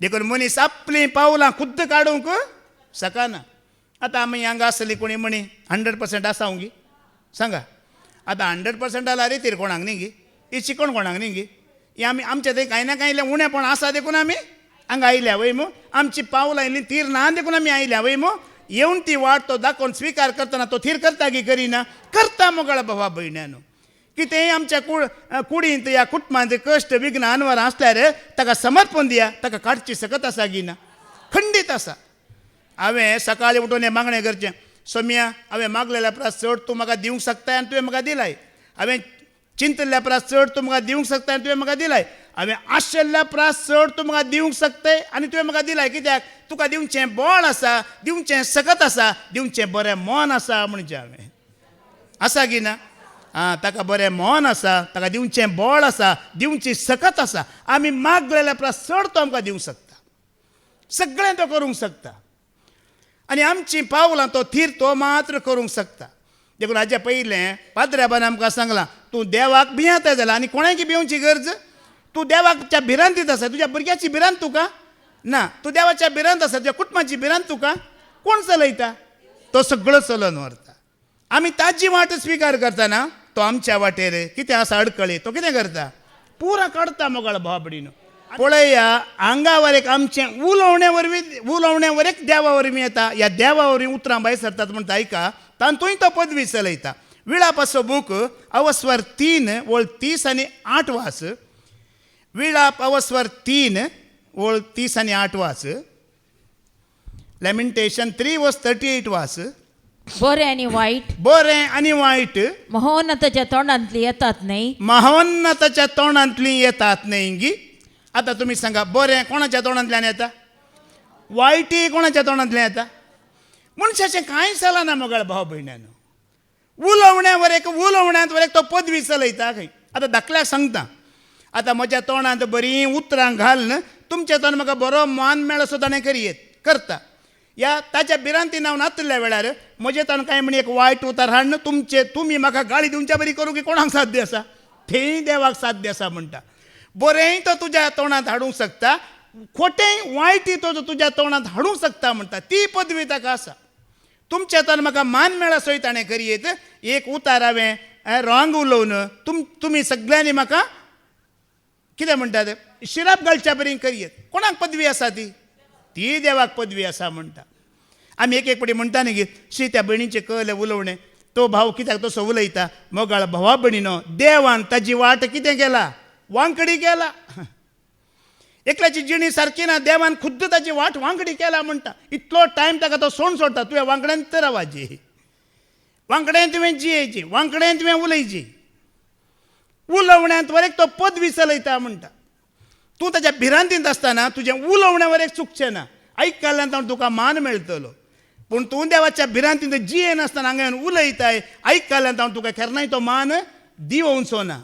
देखून मनीस आपलीं पावलां खुद्द काडूंक सकाना. आतां आमी हांगा आसली कोणी म्हणी 100% आसा गी सांगा. आतां 100% आला रितीर कोणाक न्ही गी, ही चिकण कोणाक न्ही गी. ही आमी आमच्या थंय कांय ना कांय उणेपण आसा देखून आमी हांगा आयल्या वय मू. आमची पावलां इल्लीं थीर ना देखून आमी आयल्या वय मू. येवन ती वाट तो दाखोवन स्विकार करतना तो थीर करता की करिना, करता मोगळ भावा भयण्यानो. कितेंय आमच्या कुडींत या कुटुंबांत कश्ट विघ्न अनवरां आसल्यार ताका समर्पण दिया, ताका काडची सकत आसा की ना, खंडीत आसा. हांवें सकाळीं उठून हें मागणें करचें, सोम्या हांवें मागलेल्या प्रास चड तूं म्हाका दिवंक शकताय आनी तुवें म्हाका दिलाय. हांवें चिंतलेल्या प्रास चड तूं म्हाका दिवंक शकताय आनी तुवें म्हाका दिलाय. हांवें आशिल्ल्या प्रास चड तूं म्हाका दिवंक शकताय आनी तुवें म्हाका दिलाय. कित्याक तुका दिवचें बळ आसा, दिवचें सकत आसा, दिवचें बरें मन आसा म्हणचें हांवें. आसा की ना. ताका बरें मन आसा, ताका दिवचें बळ आसा, दिवची सकत आसा. आमी मागलेल्या प्रास चड तो आमकां दिवंक शकता, सगळें तो करूंक शकता. आनी आमची पावलां तो थीर तो मात्र करूंक शकता. देखून हाचे पयलें पाद्राबान आमकां सांगलां, तूं देवाक भियेता जाल्यार आनी कोणायकी भिवची गरज. तूं देवाच्या भिरांतीत आसा, तुज्या भुरग्याची भिरांत तुका ना. तूं देवाच्या भिरांत आसा, तुज्या कुटुंबाची भिरांत तुका कोण चलयता, तो सगळो चलोवन व्हरता. आमी ताजी वाट स्विकार करतना तो आमच्या वाटेर कितें आसा अडकळी तो कितें करता, पुरा काडता मोगाळ भाबडीनो. पळया आंगावर एक आमचें उलोवण्या एक देवा वरवीं येता. ह्या देवा वरवीं उतरां भायर सरतात म्हणटा आयका. तातूंय तो पदवी चलयता. विळापाचो बूक अवस्वर 3 वळ 30 आनी 8 वास. विळाप अवस्वर 3 वळ 30 आनी 8 वास. लॅमिंटेशन 3 वर्स 38 वास. बरें आनी वायट, बरें आनी वायट महोन्नताच्या तोंडांतली येतात न्हय, महोन्नताच्या तोंडांतली येतात न्हय गी. आतां तुमी सांगा, बरें कोणाच्या तोंडांतल्यान येता, वायटय कोणाच्या तोंडांतल्यान येता. मनशाचें कांय चलना मोगाळ भाव भयण्यानो. उलोवण्यावर एक तो पदवी चलयता खंय. आतां धाकल्याक सांगता, आतां म्हज्या तोंडांत बरीं उतरां घालन तुमच्या तोंड म्हाका बरो मान मेळ असो ताणें करता. या ताच्या भिरांतीन हांव नातल्या वेळार म्हजे तोंड कांय म्हणी एक वायट उतार हाडन तुमी म्हाका गाळी दिवच्या बरी करूंक की कोणाक साध्य आसा? थंय देवाक साध्य आसा म्हणटा. बरेंय तो तुज्या तोंडांत हाडूंक शकता, खोटेंय वायटय तो तुज्या तोंडांत हाडूंक शकता म्हणटा. ती पदवी ताका आसा. तुमच्या तोंड म्हाका मान मेळ असोय ताणें करयेत. एक उतार हांवें रॉंग उलोवन तुमी सगळ्यांनी म्हाका कितें म्हणटात शिराप घालच्या बरी करयेत. कोणाक पदवी आसा ती देवाक पदवी आसा म्हणटा. आमी एक पाटी म्हणटा न्ही की शी त्या भयणीचें कळलें उलोवणें, तो भाव कित्याक तसो उलयता. मोगाळ भावा भयणीनो, देवान ताजी वाट कितें केला? वांकडी केला. एकल्याची जिणी सारकी ना, देवान खुद्द ताची वाट वांकडी केला म्हणटा. इतलो टायम ताका तो सोड सोडटा. तुवें वांकड्यान तर रावाची, वांकड्यान तुवें जियेची, वांकड्यान तुवें उलयची. उलोवण्यांत वर एक तो पदवी चलयता म्हणटा. तूं ताच्या भिरांतींत आसतना तुजें उलोवण्यावर एक चुकचें ना. आयकल्ल्यान तुका मान मेळटलो. पूण तूं देवाच्या भिरांतींत जिये नासतना हांगा उलयताय, आयकल्ल्यान तुका केन्नाय तो मान दिवंचो ना.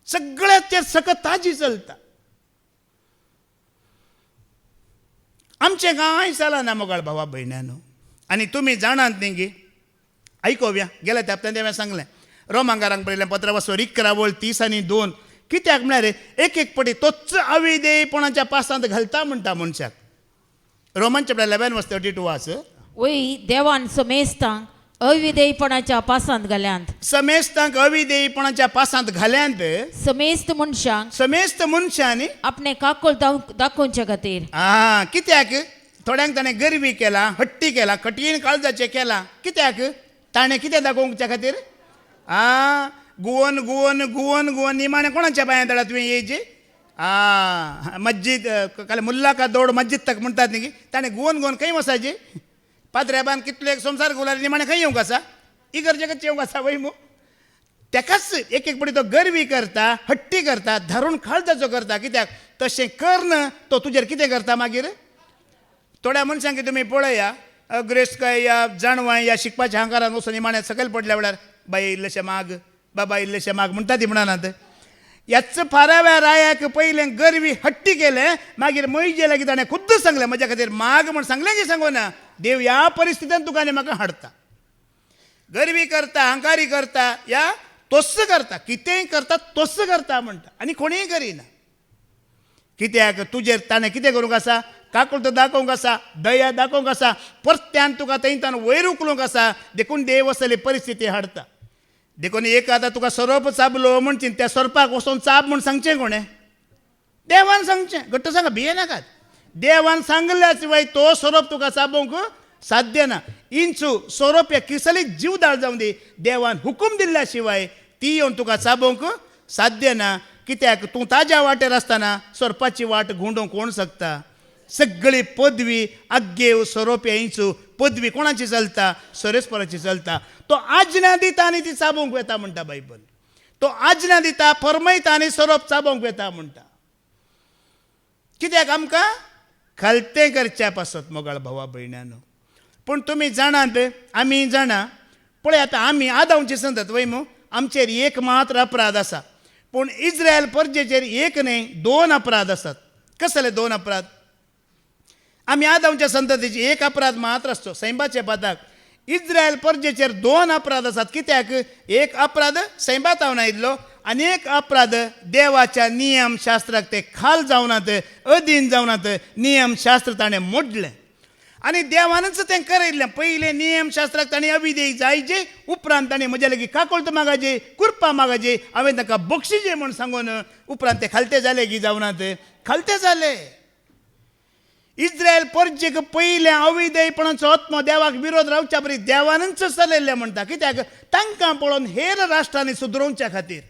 सगळ्याचेर सकत ताजी चलता. आमचें कांय चलना ना मोगाळ भावा भयण्यानो. आनी तुमी जाणात न्ही गी, आयकोव्या गेल्या त्या हप्त्यान हांवें सांगलें रोमांकारांक बरयलें पत्र वाचो 11:30-2. कित्याक म्हळ्यार एक पटी तोच अविधेयपणाच्या पासांत घालता म्हणटा मनशाक. रोमन चॅप्टर 11:32 वाच. वय देवान समेस्तांक अविधेयपणाच्या पासांत घाल्यांत. समेस्तांक अविधेयपणाच्या पासांत घाल्यांत. समेस्त मनशांनी आपणे काकोल दाखोवचे खातीर. कित्याक? थोड्यांक ताणें गरवी केला, हट्टी केला, कठीण काळजाचें केला. कित्याक? ताणें कितें दाखोवच्या खातीर? गुवन निमाणें कोणाच्या पांयां दळा तुवें येयची? मस्जिद काल मुल्ला का दौड मस्जिद तक म्हणटात न्ही. ताणें गुवन खंय वसाची? पाद्रेबान कितलो एक संसार घाला निमाणें खंय येवंक आसा? इगर्जे कशें येवंक आसा वय मू? तेकाच एक पटी तो गरवी करता, हट्टी करता, धरून काळजाचो करता. कित्याक? तशें करन तो तुजेर कितें करता मागीर? थोड्या मनशांक तुमी पळया, अग्रेस्काय या जाणवाय या शिकपाच्या हांकारान वचून निमाणें सकयल पडल्या वेळार बाई इल्लेशें माग, बाबा इल्लेशें माग म्हणटा ती म्हणनात. ह्याच फाराव्या रायाक पयलें गरवी हट्टी केलें, मागीर मैजे लागीं ताणें खुद्द सांगलें म्हज्या खातीर माग म्हण सांगलें की सांगो ना. देव ह्या परिस्थितींत तुका आनी म्हाका हाडटा. गरवी करता, अहंकारी करता, या तोस करता, कितेंय करता तोस करता म्हणटा. आनी कोणीय करिना. कित्याक? तुजेर ताणें कितें करूंक आसा? काकुळट दाखोवंक आसा, दया दाखोवंक आसा, परत्यान तुका थंयच्यान वयर उखलूंक आसा. देखून देव असली परिस्थिती हाडटा. देखून एक आतां तुका सोरोप चाबलो म्हणची, त्या सोरपाक वचून चाब म्हूण सांगचें कोणें? देवान सांगचें. घट्ट सांगा, भिये नाकात. देवान सांगल्या शिवाय तो सोरोप तुका चाबोवंक साध्य ना. इंचू सोरोप या किसलीत जीवदाळ जावं दी, देवान हुकूम दिल्ल्या शिवाय ती येवन तुका चाबोवंक साध्य ना. कित्याक? तूं ताज्या वाटेर आसतना सोरपाची वाट घुंडोवंक कोण शकता? सगळी पदवी आग्गेव सोरोप्या इंचू पदवी कोणाची चलता? सरेस्पराची चलता. तो आज्ञा दिता आनी ती चाबोवंक येता म्हणटा बायबल. तो आज्ञा दिता, फरमयता आनी सोरोप चाबोवंक येता म्हणटा. कित्याक? आमकां खालतें करच्या पासत मोगाळ भावा भयण्यानो. पूण तुमी जाणात, आमी जाणा, पळय आतां आमी आदांची संतत वय मू, आमचेर एक मात्र अपराध आसा. पूण इस्रायल परजेचेर एक न्हय 2 अपराध आसात. कसले 2 अपराध? आमी आदांच्या संततीचे एक अपराध मात्र आसचो. सैबाच्या पाताक इस्रायल परजेचेर 2 अपराध आसात. कित्याक? एक अपराध सैबात हांव आयिल्लो, आनी एक अपराध देवाच्या नियम शास्त्राक ते खाल जावनात, अधीन जावनात. नियम शास्त्र ताणें मोडलें आनी देवानच तें करयल्लें. पयलें नियम शास्त्राक ताणें अविधेय जायचे, उपरांत ताणें म्हज्या लागीं काकोळट मागाचे, कुरपा मागाचे, हांवें ताका बक्षिजे म्हूण सांगून उपरांत ते खालते जाले की जावनात? खालते जाले. इस्रायल परजेक पयलें अविधेयपणाचो आत्मो देवाक विरोध रावच्या परी देवानच चलयल्लें म्हणटा. कित्याक? तांकां पळोवन हेर राष्ट्रांनी सुदरोवच्या खातीर.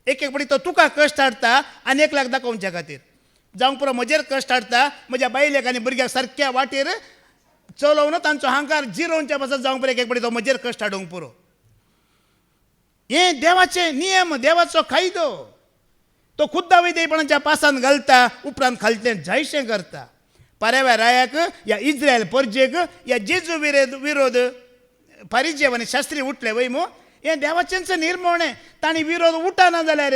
एक पटी तो तुका कश्ट हाडटा आनी एकल्याक दाखोवच्या खातीर. जावंक पुरो म्हजेर कश्ट हाडटा, म्हज्या बायलेक आनी भुरग्याक सारक्या वाटेर चलोवन तांचो अहंकार जिरोवच्या पासत जावंक पुरो एक पटी तो म्हजेर कश्ट हाडूंक पुरो. हे देवाचे नियम, देवाचो कायदो. तो खुद्द अविधेयपणाच्या पासांत घालता, उपरांत खालतें जायशें करता. पाराव्या रायाक, या इस्रायल परजेक, या जेजू विरोध फारीजेव आनी शास्त्री उठले वय मो हें देवाचेंच निर्मोण तांणी विरोध उठाना जाल्यार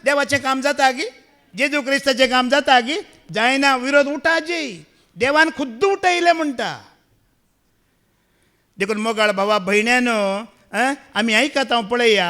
देवाचें काम जाता गी जेजू क्रिस्ताचें काम जाता गी जायना विरोध उठाजी देवान खुद्द उठयलें म्हणटा देखून मोगाळ भावा भयण्यानो आमी आयकात हांव पळया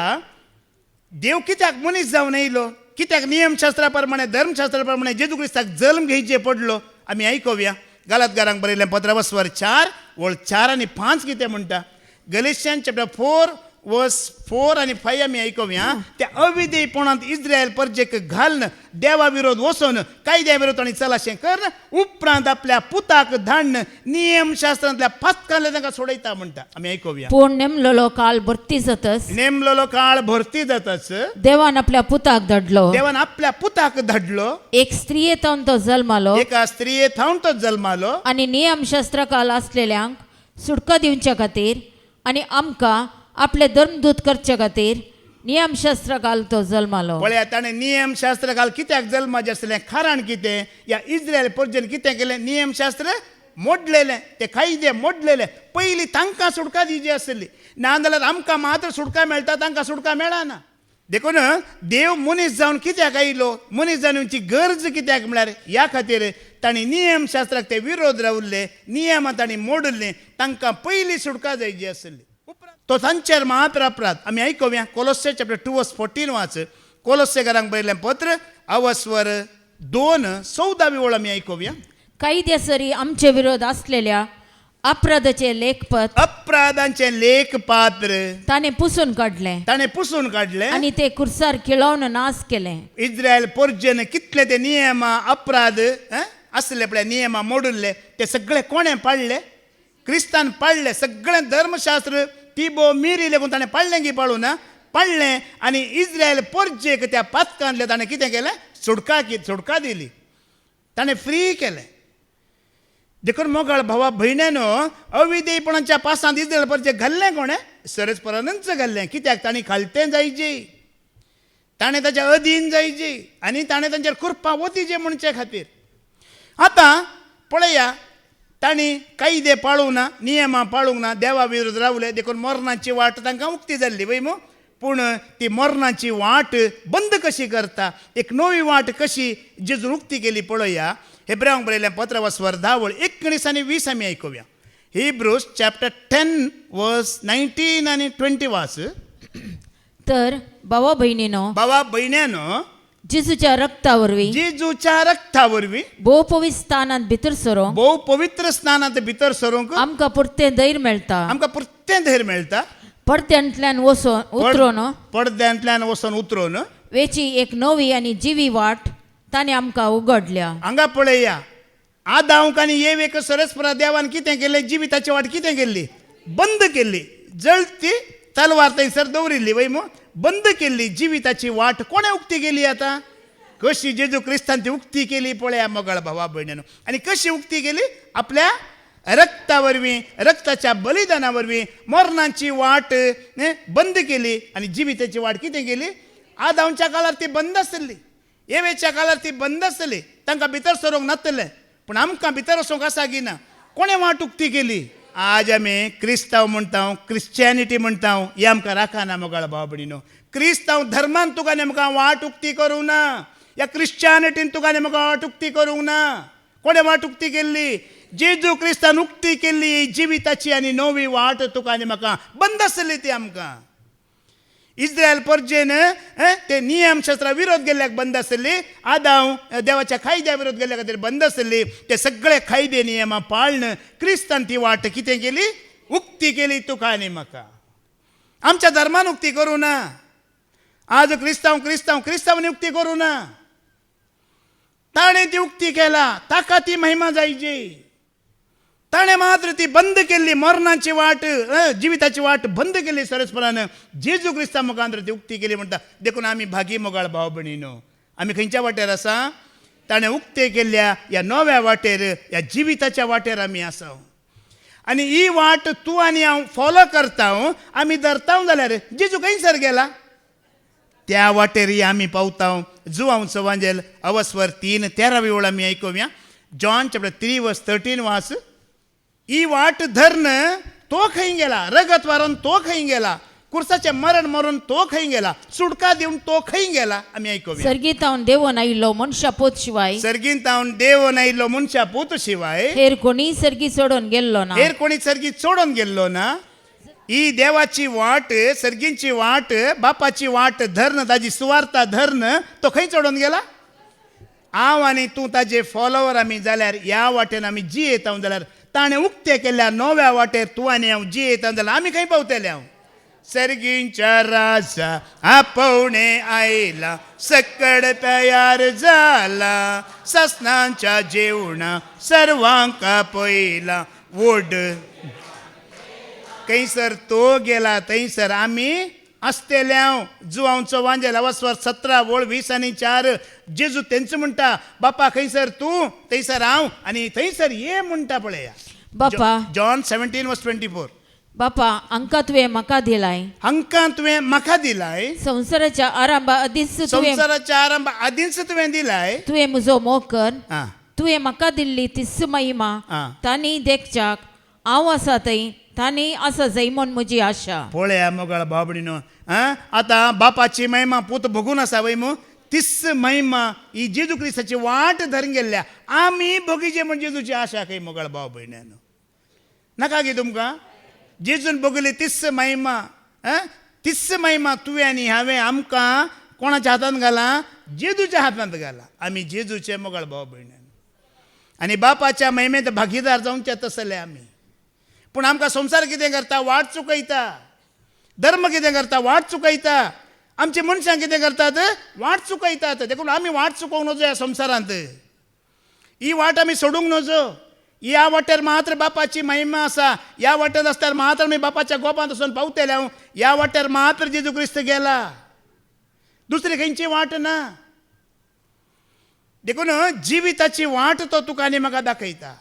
देव कित्याक मनीस जावन येयलो कित्याक नियमशास्त्रा प्रमाणे धर्मशास्त्रा प्रमाणे जेजू क्रिस्ताक जल्म घेवचे पडलो आमी आयकोवया गालातकारांक बरयलें 15:4 वळ 4 आनी 5 कितें म्हणटा गलेशियन चॅप्टर 4 वर्स 4 आनी 5 आमी आयकोवया त्या अविधेयपणांत इस्रायल परजेक घालन देवा विरोध वचोन कायद्या विरोध तांणी चलाशें कर उपरांत आपल्या पुताक धाडन नियमशास्त्रांतल्या पातकांतले तांकां सोडयता म्हणटा आमी आयकोवया पूण नेमलेलो काळ भरती जातच नेमलेलो काळ भरती जाताच देवान आपल्या पुताक धाडलो देवान आपल्या पुताक धाडलो एक स्त्रियेतावन तो जल्मालो एका स्त्रिये थावन तो जल्मालो आनी नियमशास्त्र काल आसलेल्यांक सुटका दिवच्या खातीर आनी आमकां आपले धर्मदूत करचे खातीर नियमशास्त्र काल तो जल्मालो पळया ताणें नियमशास्त्र काल कित्याक जल्माचें आसलें कारण कितें ह्या इस्रायल परजेन कितें केलें नियमशास्त्र मोडलेलें ते कायदे मोडलेले पयलीं तांकां सुटका दिवची आसली नाजाल्यार आमकां मात्र सुटका मेळटा तांकां सुटका मेळना देखून देव मनीस जावन कित्याक आयलो मनीस जावची गरज कित्याक म्हळ्यार ह्या खातीर तांणी नियमशास्त्राक ते विरोध रावल्ले नियमां तांणी मोडले तांकां पयलीं सुटका जायची आसली तो तांचेर मात्र अपराध आमी आयकोवया कोलोसे चॅप्टर 2:14 वाच कोलोसेकारांक बरयलें पत्र अवस्वर 2:14 वळ आमी आयकोवया कायद्यासरी आमचे विरोध आसलेल्या अपराधाचे लेखपत अपराधांचे लेखपात्र ताणें पुसून काडलें ताणें पुसून काडलें आनी ते कुर्सार खिळोवन नाश केलें इस्रायल परजेन कितले ते नियमां अपराध आसले पळय नियमां मोडुल्ले ते सगळे कोणें पाळले क्रिस्तान पाळले सगळें धर्मशास्त्र तिबो मिरी लेगून ताणें पाळलें की पाळूं ना पाळलें आनी इस्रायल परजेक त्या पातकांतले ताणें कितें केलें सुटका दिली ताणें फ्री केलें देखून मोगाळ भावा भयण्यानो अविधेयपणाच्या पासांत इस्रायल परजे घाल्लें कोणें सरस्परानच घाल्लें कित्याक तांणी खालतें जायची ताणें ताच्या अधीन जायची आनी ताणें तांचेर कृपा वतीचे म्हणचे खातीर आतां पळया तांणी कायदे पाळूंक ना नियमां पाळूंक ना देवा विरोध रावले देखून मरणाची वाट तांकां उक्ती जाल्ली वय मो पूण ती मरणाची वाट बंद कशी करता एक नवी वाट कशी जेजून उक्ती केली पळया हेब्रांक बरयलें पत्र वस्वर 10 19 आनी 20 आमी आयकोवया हिब्रूज चॅप्टर 10 वर्स 19 आनी 20 वाच तर भावा भयण्यानो जेजूच्या रक्ता वरवीं जेजूच्या रक्ता वरवीं भोव पवित्र स्थानांत भितर सरोंक भोव पवित्र स्थानांत भितर सरूंक आमकां पुरतें धैर्य मेळटा आमकां पुरतें धैर्य मेळटा पडद्यांतल्यान पडद्यांतल्यान वचोन उतरोन वेची एक नवी आनी जिवी वाट ताणें आमकां उगडल्या हांगा पळया आदांक आनी येवेक सरस्परा देवान कितें केलें जिविताची वाट कितें केल्ली बंद केल्ली जळती तलवार थंयसर दवरिल्ली वय मो बंद केल्ली जिविताची वाट कोणें उक्ती केली आतां कशी जेजू क्रिस्तान ती उक्ती केली पळया मोगाळ भावा भयण्यानो आनी कशी उक्ती केली आपल्या रक्ता वरवीं रक्ताच्या बलिदाना वरवीं मरणाची वाट बंद केली आनी जिविताची वाट कितें केली आदांच्या काळार ती बंद आसली येवेच्या काळार ती बंद आसली तांकां भितर सरोंक नासलें पूण आमकां भितर वचोंक आसा की ना कोणें वाट उक्ती केली आज आमी क्रिस्तांव म्हणटा क्रिश्चॅनिटी म्हणटा हें आमकां राखना मोगाळ भाव भयणीनो क्रिस्तांव धर्मान तुका नेमका वाट उक्ती करूंक ना ह्या क्रिश्चॅनिटीन तुका नेमका वाट उक्ती करूंक ना कोणें वाट उक्ती केल्ली जेजू क्रिस्तान उक्ती केल्ली जिविताची आनी नवी वाट तुका आनी म्हाका बंद आसली ती आमकां इस्रायल परजेन ते नियमशास्त्रा विरोध केल्ल्याक बंद आसली आदां देवाच्या कायद्या विरोध केल्ल्या खातीर बंद आसली ते सगळे कायदे नियमां पाळन क्रिस्तान ती वाट कितें केली उक्ती केली तुका आनी म्हाका आमच्या धर्मान उक्ती करूं ना आज क्रिस्तांवांनी उक्ती करूं ना ताणें ती उक्ती केला ताका ती महिमा जायची ताणें मात्र ती बंद केल्ली मरणाची वाट जिविताची वाट बंद केली सरस्परान जेजू क्रिस्ता मुखांतर ती उक्ती केली म्हणटा देखून आमी भागी मोगाळ भाव भयणीनो आमी खंयच्या वाटेर आसा ताणें उक्ते केल्ल्या ह्या नव्या वाटेर ह्या जिविताच्या वाटेर आमी आसा आनी ही वाट तूं आनी हांव फॉलो करता आमी धरता जाल्यार जेजू खंयसर गेला त्या वाटेर आमी पावता जुवांचो वांजेल अवस्वर 3:13 वळ आमी आयकोवया जॉन चॅप्टर 3 वर्स 13 वाच ही वाट धरन तो खंय गेला, रगत वारून तो खंय गेला, कुर्साचे मरण मरून तो खंय गेला, सुटका देऊन तो खंय गेला. आम्ही ऐकूया. सर्गीत हांव देवून आयिल्लो मनशा पोत शिवाय सर्गीन तावन देव नायिल्लो मनशा पोत शिवाय हेर कोणी सर्गी सोडून गेल्लो ना. हेर कोणी सर्गी सोडून गेल्लो ना. ही देवाची वाट, सर्गींची वाट, बापाची वाट धरण, ताजी सुवार्ता धरण तो खंय चडून गेला. हांव आनी तूं ताजे फॉलोवर आमी जाल्यार ह्या वाटेन आमी जी येता जाल्यार ताणें उक्ते केल्या नव्या वाटेर तूं आनी हांव जी येता जाल्यार आमी खंय पावतले. हांव सर्गींच्या राजा आपोवणे आयला, सकड तयार जाला, ससनांच्या जेवणा सर्वांक पयला वोड. खंयसर तो गेला थंयसर आमी आसतेल्या जुवांचो वांजेला वस्वर 17 वोळ 20 आनी 4. जेजू तेंच म्हणटा बापा खंयसर तूं थंयसर हांव आनी थंयसर ये म्हणटा पळया. बापा जॉन 17:24. बापा हांकां तुवें म्हाका दिलाय, हांकां तुवें म्हाका दिलाय, संवसाराच्या आरंभा आदींच संवसाराच्या आरंभ आदींच तुवें दिलाय. तुवें म्हजो मोग कर. आं तुवें म्हाका दिल्ली तिस्स महिमा आं. तांणी देखच्याक हांव आसा थंय तांणी आसा जय म्हूण म्हजी आशा. पळया मोगाळ बाबडीनो. आतां बापाची महिमा पूत भोगून आसा वय मू. तिस्स महिमा ही जेजू क्रिस्ताची वाट धरून गेल्ल्या आमी भोगीचे म्हण जेजूची आशा खंय मोगाळ भाव भयण्यानो. नाका गे तुमकां जेजून भोगली तिस्स महिमा. तिस्स महिमा तुवें आनी हांवें आमकां कोणाच्या हातांत घाला, जेजूच्या हातांत घाला. आमी जेजूचे मोगाळ भाव भयण्यानो आनी बापाच्या महिमेंत भागीदार जावचे तसले आमी. पूण आमकां संवसार कितें करता, वाट चुकयता. धर्म कितें करता, वाट चुकयता. आमचे मनशां कितें करतात, वाट चुकयतात. देखून आमी वाट चुकोवंक नजो ह्या संवसारांत. ही वाट आमी सोडूंक नजो. ह्या वाटेर मात्र बापाची महिमा आसा. ह्या वाटेर आसल्यार मात्र आमी बापाच्या गोपांत वचून पावतले. हांव ह्या वाटेर मात्र जेजू क्रिस्त गेला, दुसरी खंयची वाट ना. देखून जिविताची वाट तो तुका आनी म्हाका दाखयता.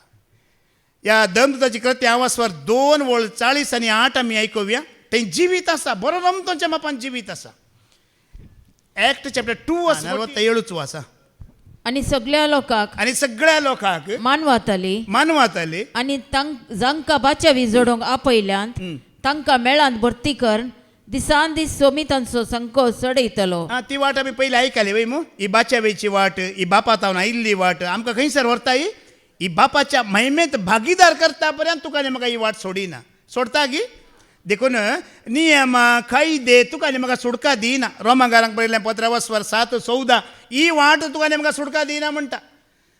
या धर्मदूताची कृत्य आवाजवर 2 वोळ 40 आनी 8 आमी आयकुया. थंय जिवीत आसा, बरो रमतोच्या मापान जिवीत आसा. एक्ट चॅप्टर 2 47 आसा. आनी सगळ्या लोकांक आनी सगळ्या लोकांक मानवाताली मानवाताली आनी जांकां बाच्या विजोडोंक आपयल्यांत तांकां मेळांत भरती करून दिसान दीस सोमितांचो संको चडयतलो. ती वाट आमी पयलीं आयकली वय मू. ही बाच्या वेची वाट, ही बापा तावन आयिल्ली वाट आमकां खंयसर व्हरता. ही बापाच्या महिमेंत भागीदार करता पर्यंत तुका आनी म्हाका ही वाट सोडिना. सोडता गी. देखून नियम कायदे तुका आनी म्हाका सुटका दिना. रोमांकारांक बरयल्लें पत्र वस्वर 7:14 ही वाट तुका आनी म्हाका सुटका दिना म्हणटा.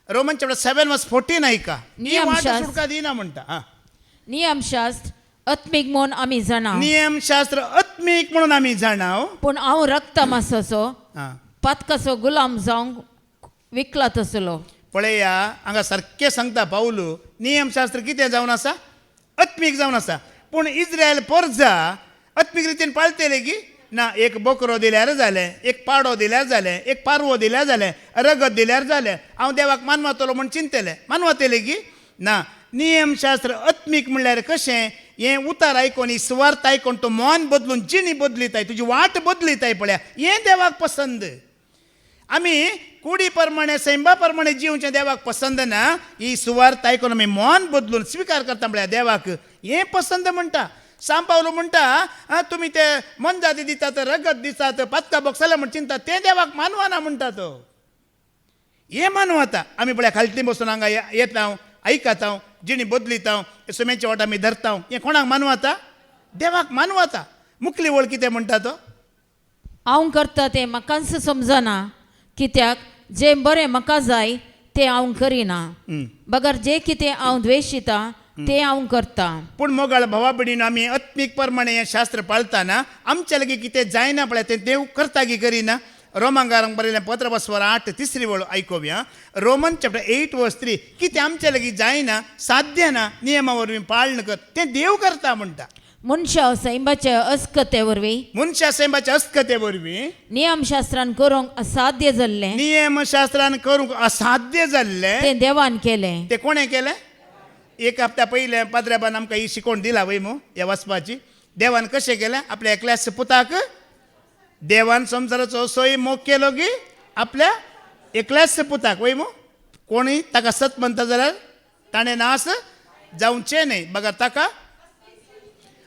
रोमन चॅप्टर 7:14 ऐका. ही वाट सुटका दिना म्हणटा. नियमशास्त्र आत्मीक म्हूण आमी जाणा. नियमशास्त्र आत्मीक म्हणून आमी जाणाव. पूण हांव रक्त मासाचो पातकाचो गुलाम जावंक विकला तसलो. पळया हांगा सारकें सांगता पावलू. नियमशास्त्र कितें जावन आसा, आत्मीक जावन आसा. पूण इस्रायल परजा आत्मीक रितीन पाळटले की ना. एक बोकरो दिल्यार जालें, एक पाडो दिल्यार जालें, एक पारवो दिल्यार जालें, रगत दिल्यार जालें, हांव देवाक मानवातलो म्हूण चिंतले. मानवातले की ना. नियमशास्त्र आत्मीक म्हणल्यार कशें, हें उतार आयकून ही सुवार्थ आयकून तूं मन बदलून जिणी बदलिताय, तुजी वाट बदलिताय. पळया हें देवाक पसंद. आमी कुडी प्रमाणे सैंबा प्रमाणे जिवचें देवाक पसंद ना. ही सुवार्थ आयकून आमी मन बदलून स्विकार करता म्हळ्यार देवाक हें पसंद म्हणटा. सांब पावलो म्हणटा तुमी ते मनजाती दितात, रगत दितात, पातका बॉक्साला म्हण चिंतात, तें देवाक मानवाना म्हणटा. तो हें मानवता. आमी पळया खालती बसून हांगा येता, आयकता, जिणी बदलिता, सुम्याची वाट आमी धरता. हें कोणाक मानवता, देवाक मानवता. मुखली वळ कितें म्हणटा तो, हांव करता तें म्हाकाच समजना, कित्याक जें बरें म्हाका जाय तें हांव करिना, बगर जें कितें हांव द्वेशिता तें हांव करता. पूण मोगाळ भावा भयणीन आमी आत्मीक प्रमाणे हें शास्त्र पाळतना आमचे लागीं कितें जायना पळय तें देव करता की करिना. रोमांकारांक बरयलें पत्र वस्वर 8 3 वळ आयकुया. रोमन चॅप्टर 8:3 कितें आमचे लागीं जायना, साध्य ना, नियमा वरवीं पाळण कर तें देव करता म्हणटा. मनशा सैंबाच्या अस्कते वरवीं, मनशा सैंबाच्या अस्कते वरवीं नियमशास्त्रान करूंक असाध्य जाल्लें, नियमशास्त्रान करूंक असाध्य जाल्लें तें देवान केलें. तें कोणें केलें. एक हप्त्या पयलें पाद्रेबान आमकां ही शिकोवण दिला वय मू ह्या वचपाची. देवान कशें केलें, आपल्या एकल्याच पुताक देवान संवसाराचो सोय मोग केलो की आपल्या एकल्याच पुताक वय मू. कोणी ताका सत म्हणटा जाल्यार ताणें नास जावचें न्हय. बघा ताका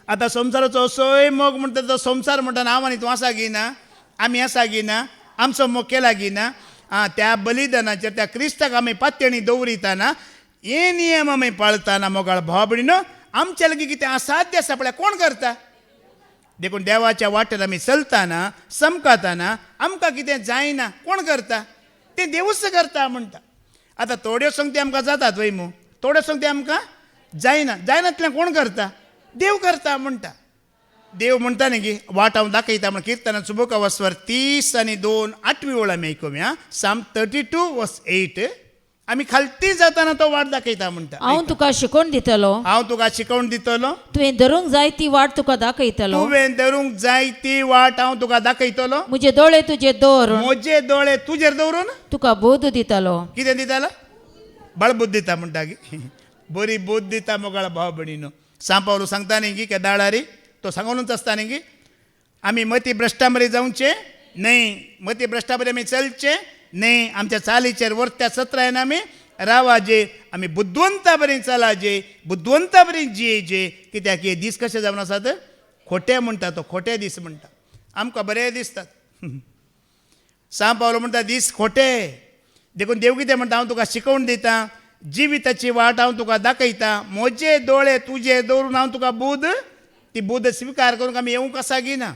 आता संसाराचो असोय मोग म्हणटा तो संसार म्हणटा हांव आनी तूं आसा घेयना आमी आसा घेयना आमचो मोग केला घेयना त्या बलिदानाचेर त्या क्रिस्ताक आमी पातयणी दवरिताना हे नियम आमी पाळताना मोगाळ भाव भयणीनो आमच्या लागीं कितें असाध्य आसा पळय कोण करता देखून देवाच्या वाटेर आमी चलताना समकाताना आमकां कितें जायना कोण करता तें देवूच करता म्हणटा आतां थोड्यो संगती आमकां जातात वय मू थोड्यो संगती आमकां जायनातलें कोण करता देव करता म्हणटा देव म्हणटा न्ही की वाट हांव दाखयता म्हण किर्तनाचो बुक वस्वर 30 आनी 2 8वी ओळ आमी आयकुया साम 32 वर्स 8 आमी खालती जाताना तो वाट दाखयता म्हणटा हांव तुका शिकोवन दितलो हांव तुका शिकोवन दितलो तुवें धरूंक जाय ती वाट तुका दाखयतलो तुवें धरूंक जाय ती वाट हांव तुका दाखयतलो म्हजे दोळे तुजेर दवरून म्हजे दोळे तुजेर दवरून तुका बोध दितलो कितें दितालो बळबूद दिता म्हणटा की बरी बोध दिता मोगाळ भाव भयणीनो सांपावलो सांगता न्ही की केदाळारी तो सांगूनच आसता न्ही की आमी मती भ्रश्टामरी जावचे न्हय मती भ्रश्टामरी आमी चलचे न्हय आमच्या चालीचेर वर्त्या सत्रायन आमी रावाजे आमी बुद्धवंता बरी चलाजे बुद्धवंता बरी जियेजे कित्याक हे दीस कशे जावन आसात खोटे म्हणटा तो खोटे दीस म्हणटा आमकां बरे दिसतात सांपावलो म्हणटा दीस खोटे देखून देव कितें म्हणटा हांव तुका शिकोवन दिता जिविताची वाट हांव तुका दाखयता म्हजे दोळे तुजे दवरून हांव तुका बूद ती बूद स्विकार करूंक आमी येवंक आसा घेयना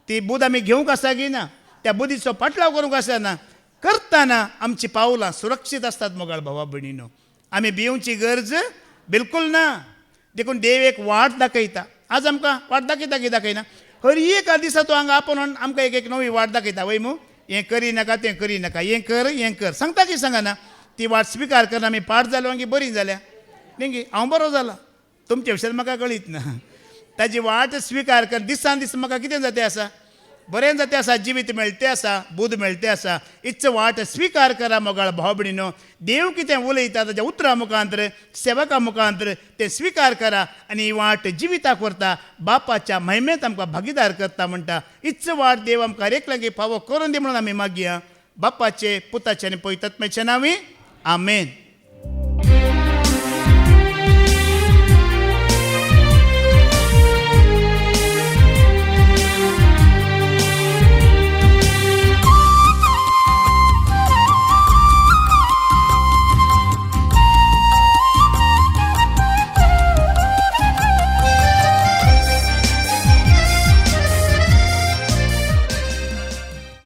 ती बूद आमी घेवंक आसा घेयना त्या बुदीचो पाटलाव करूंक आसना करताना आमची पावलां सुरक्षीत आसतात मोगाळ भावा भयणीनो आमी भिवची गरज बिलकूल ना देखून देव एक वाट दाखयता आज आमकां वाट दाखयता की दाखयना हर एका दिसा तो हांगा आपोवन आमकां एक नवी वाट दाखयता वय मू हें करी नाका तें करी नाका हें कर सांगता की सांगना ती वाट स्विकार करना आमी पाठ जालो आनी बरी जाल्या न्ही हांव बरो जाला तुमचे विशयान म्हाका कळीत ना ताजी वाट स्विकार कर दिसान दीस म्हाका कितें जातें आसा बरें जातें आसा जिवीत मेळटें आसा बूद मेळटें आसा इच्छ वाट स्विकार करा मोगाळ भाव भयणीनो देव कितें उलयता ताच्या उतरां मुखांतर सेवका मुखांतर तें स्विकार करा आनी ही वाट जिविताक व्हरता बापाच्या महिमेंत आमकां भागीदार करता म्हणटा इच्छ वाट देव आमकां एकल्यागी फावो करून दी म्हणून आमी मागया बापाचे पुताचे आनी पवित्रात्म्याचे नांवी आमेन.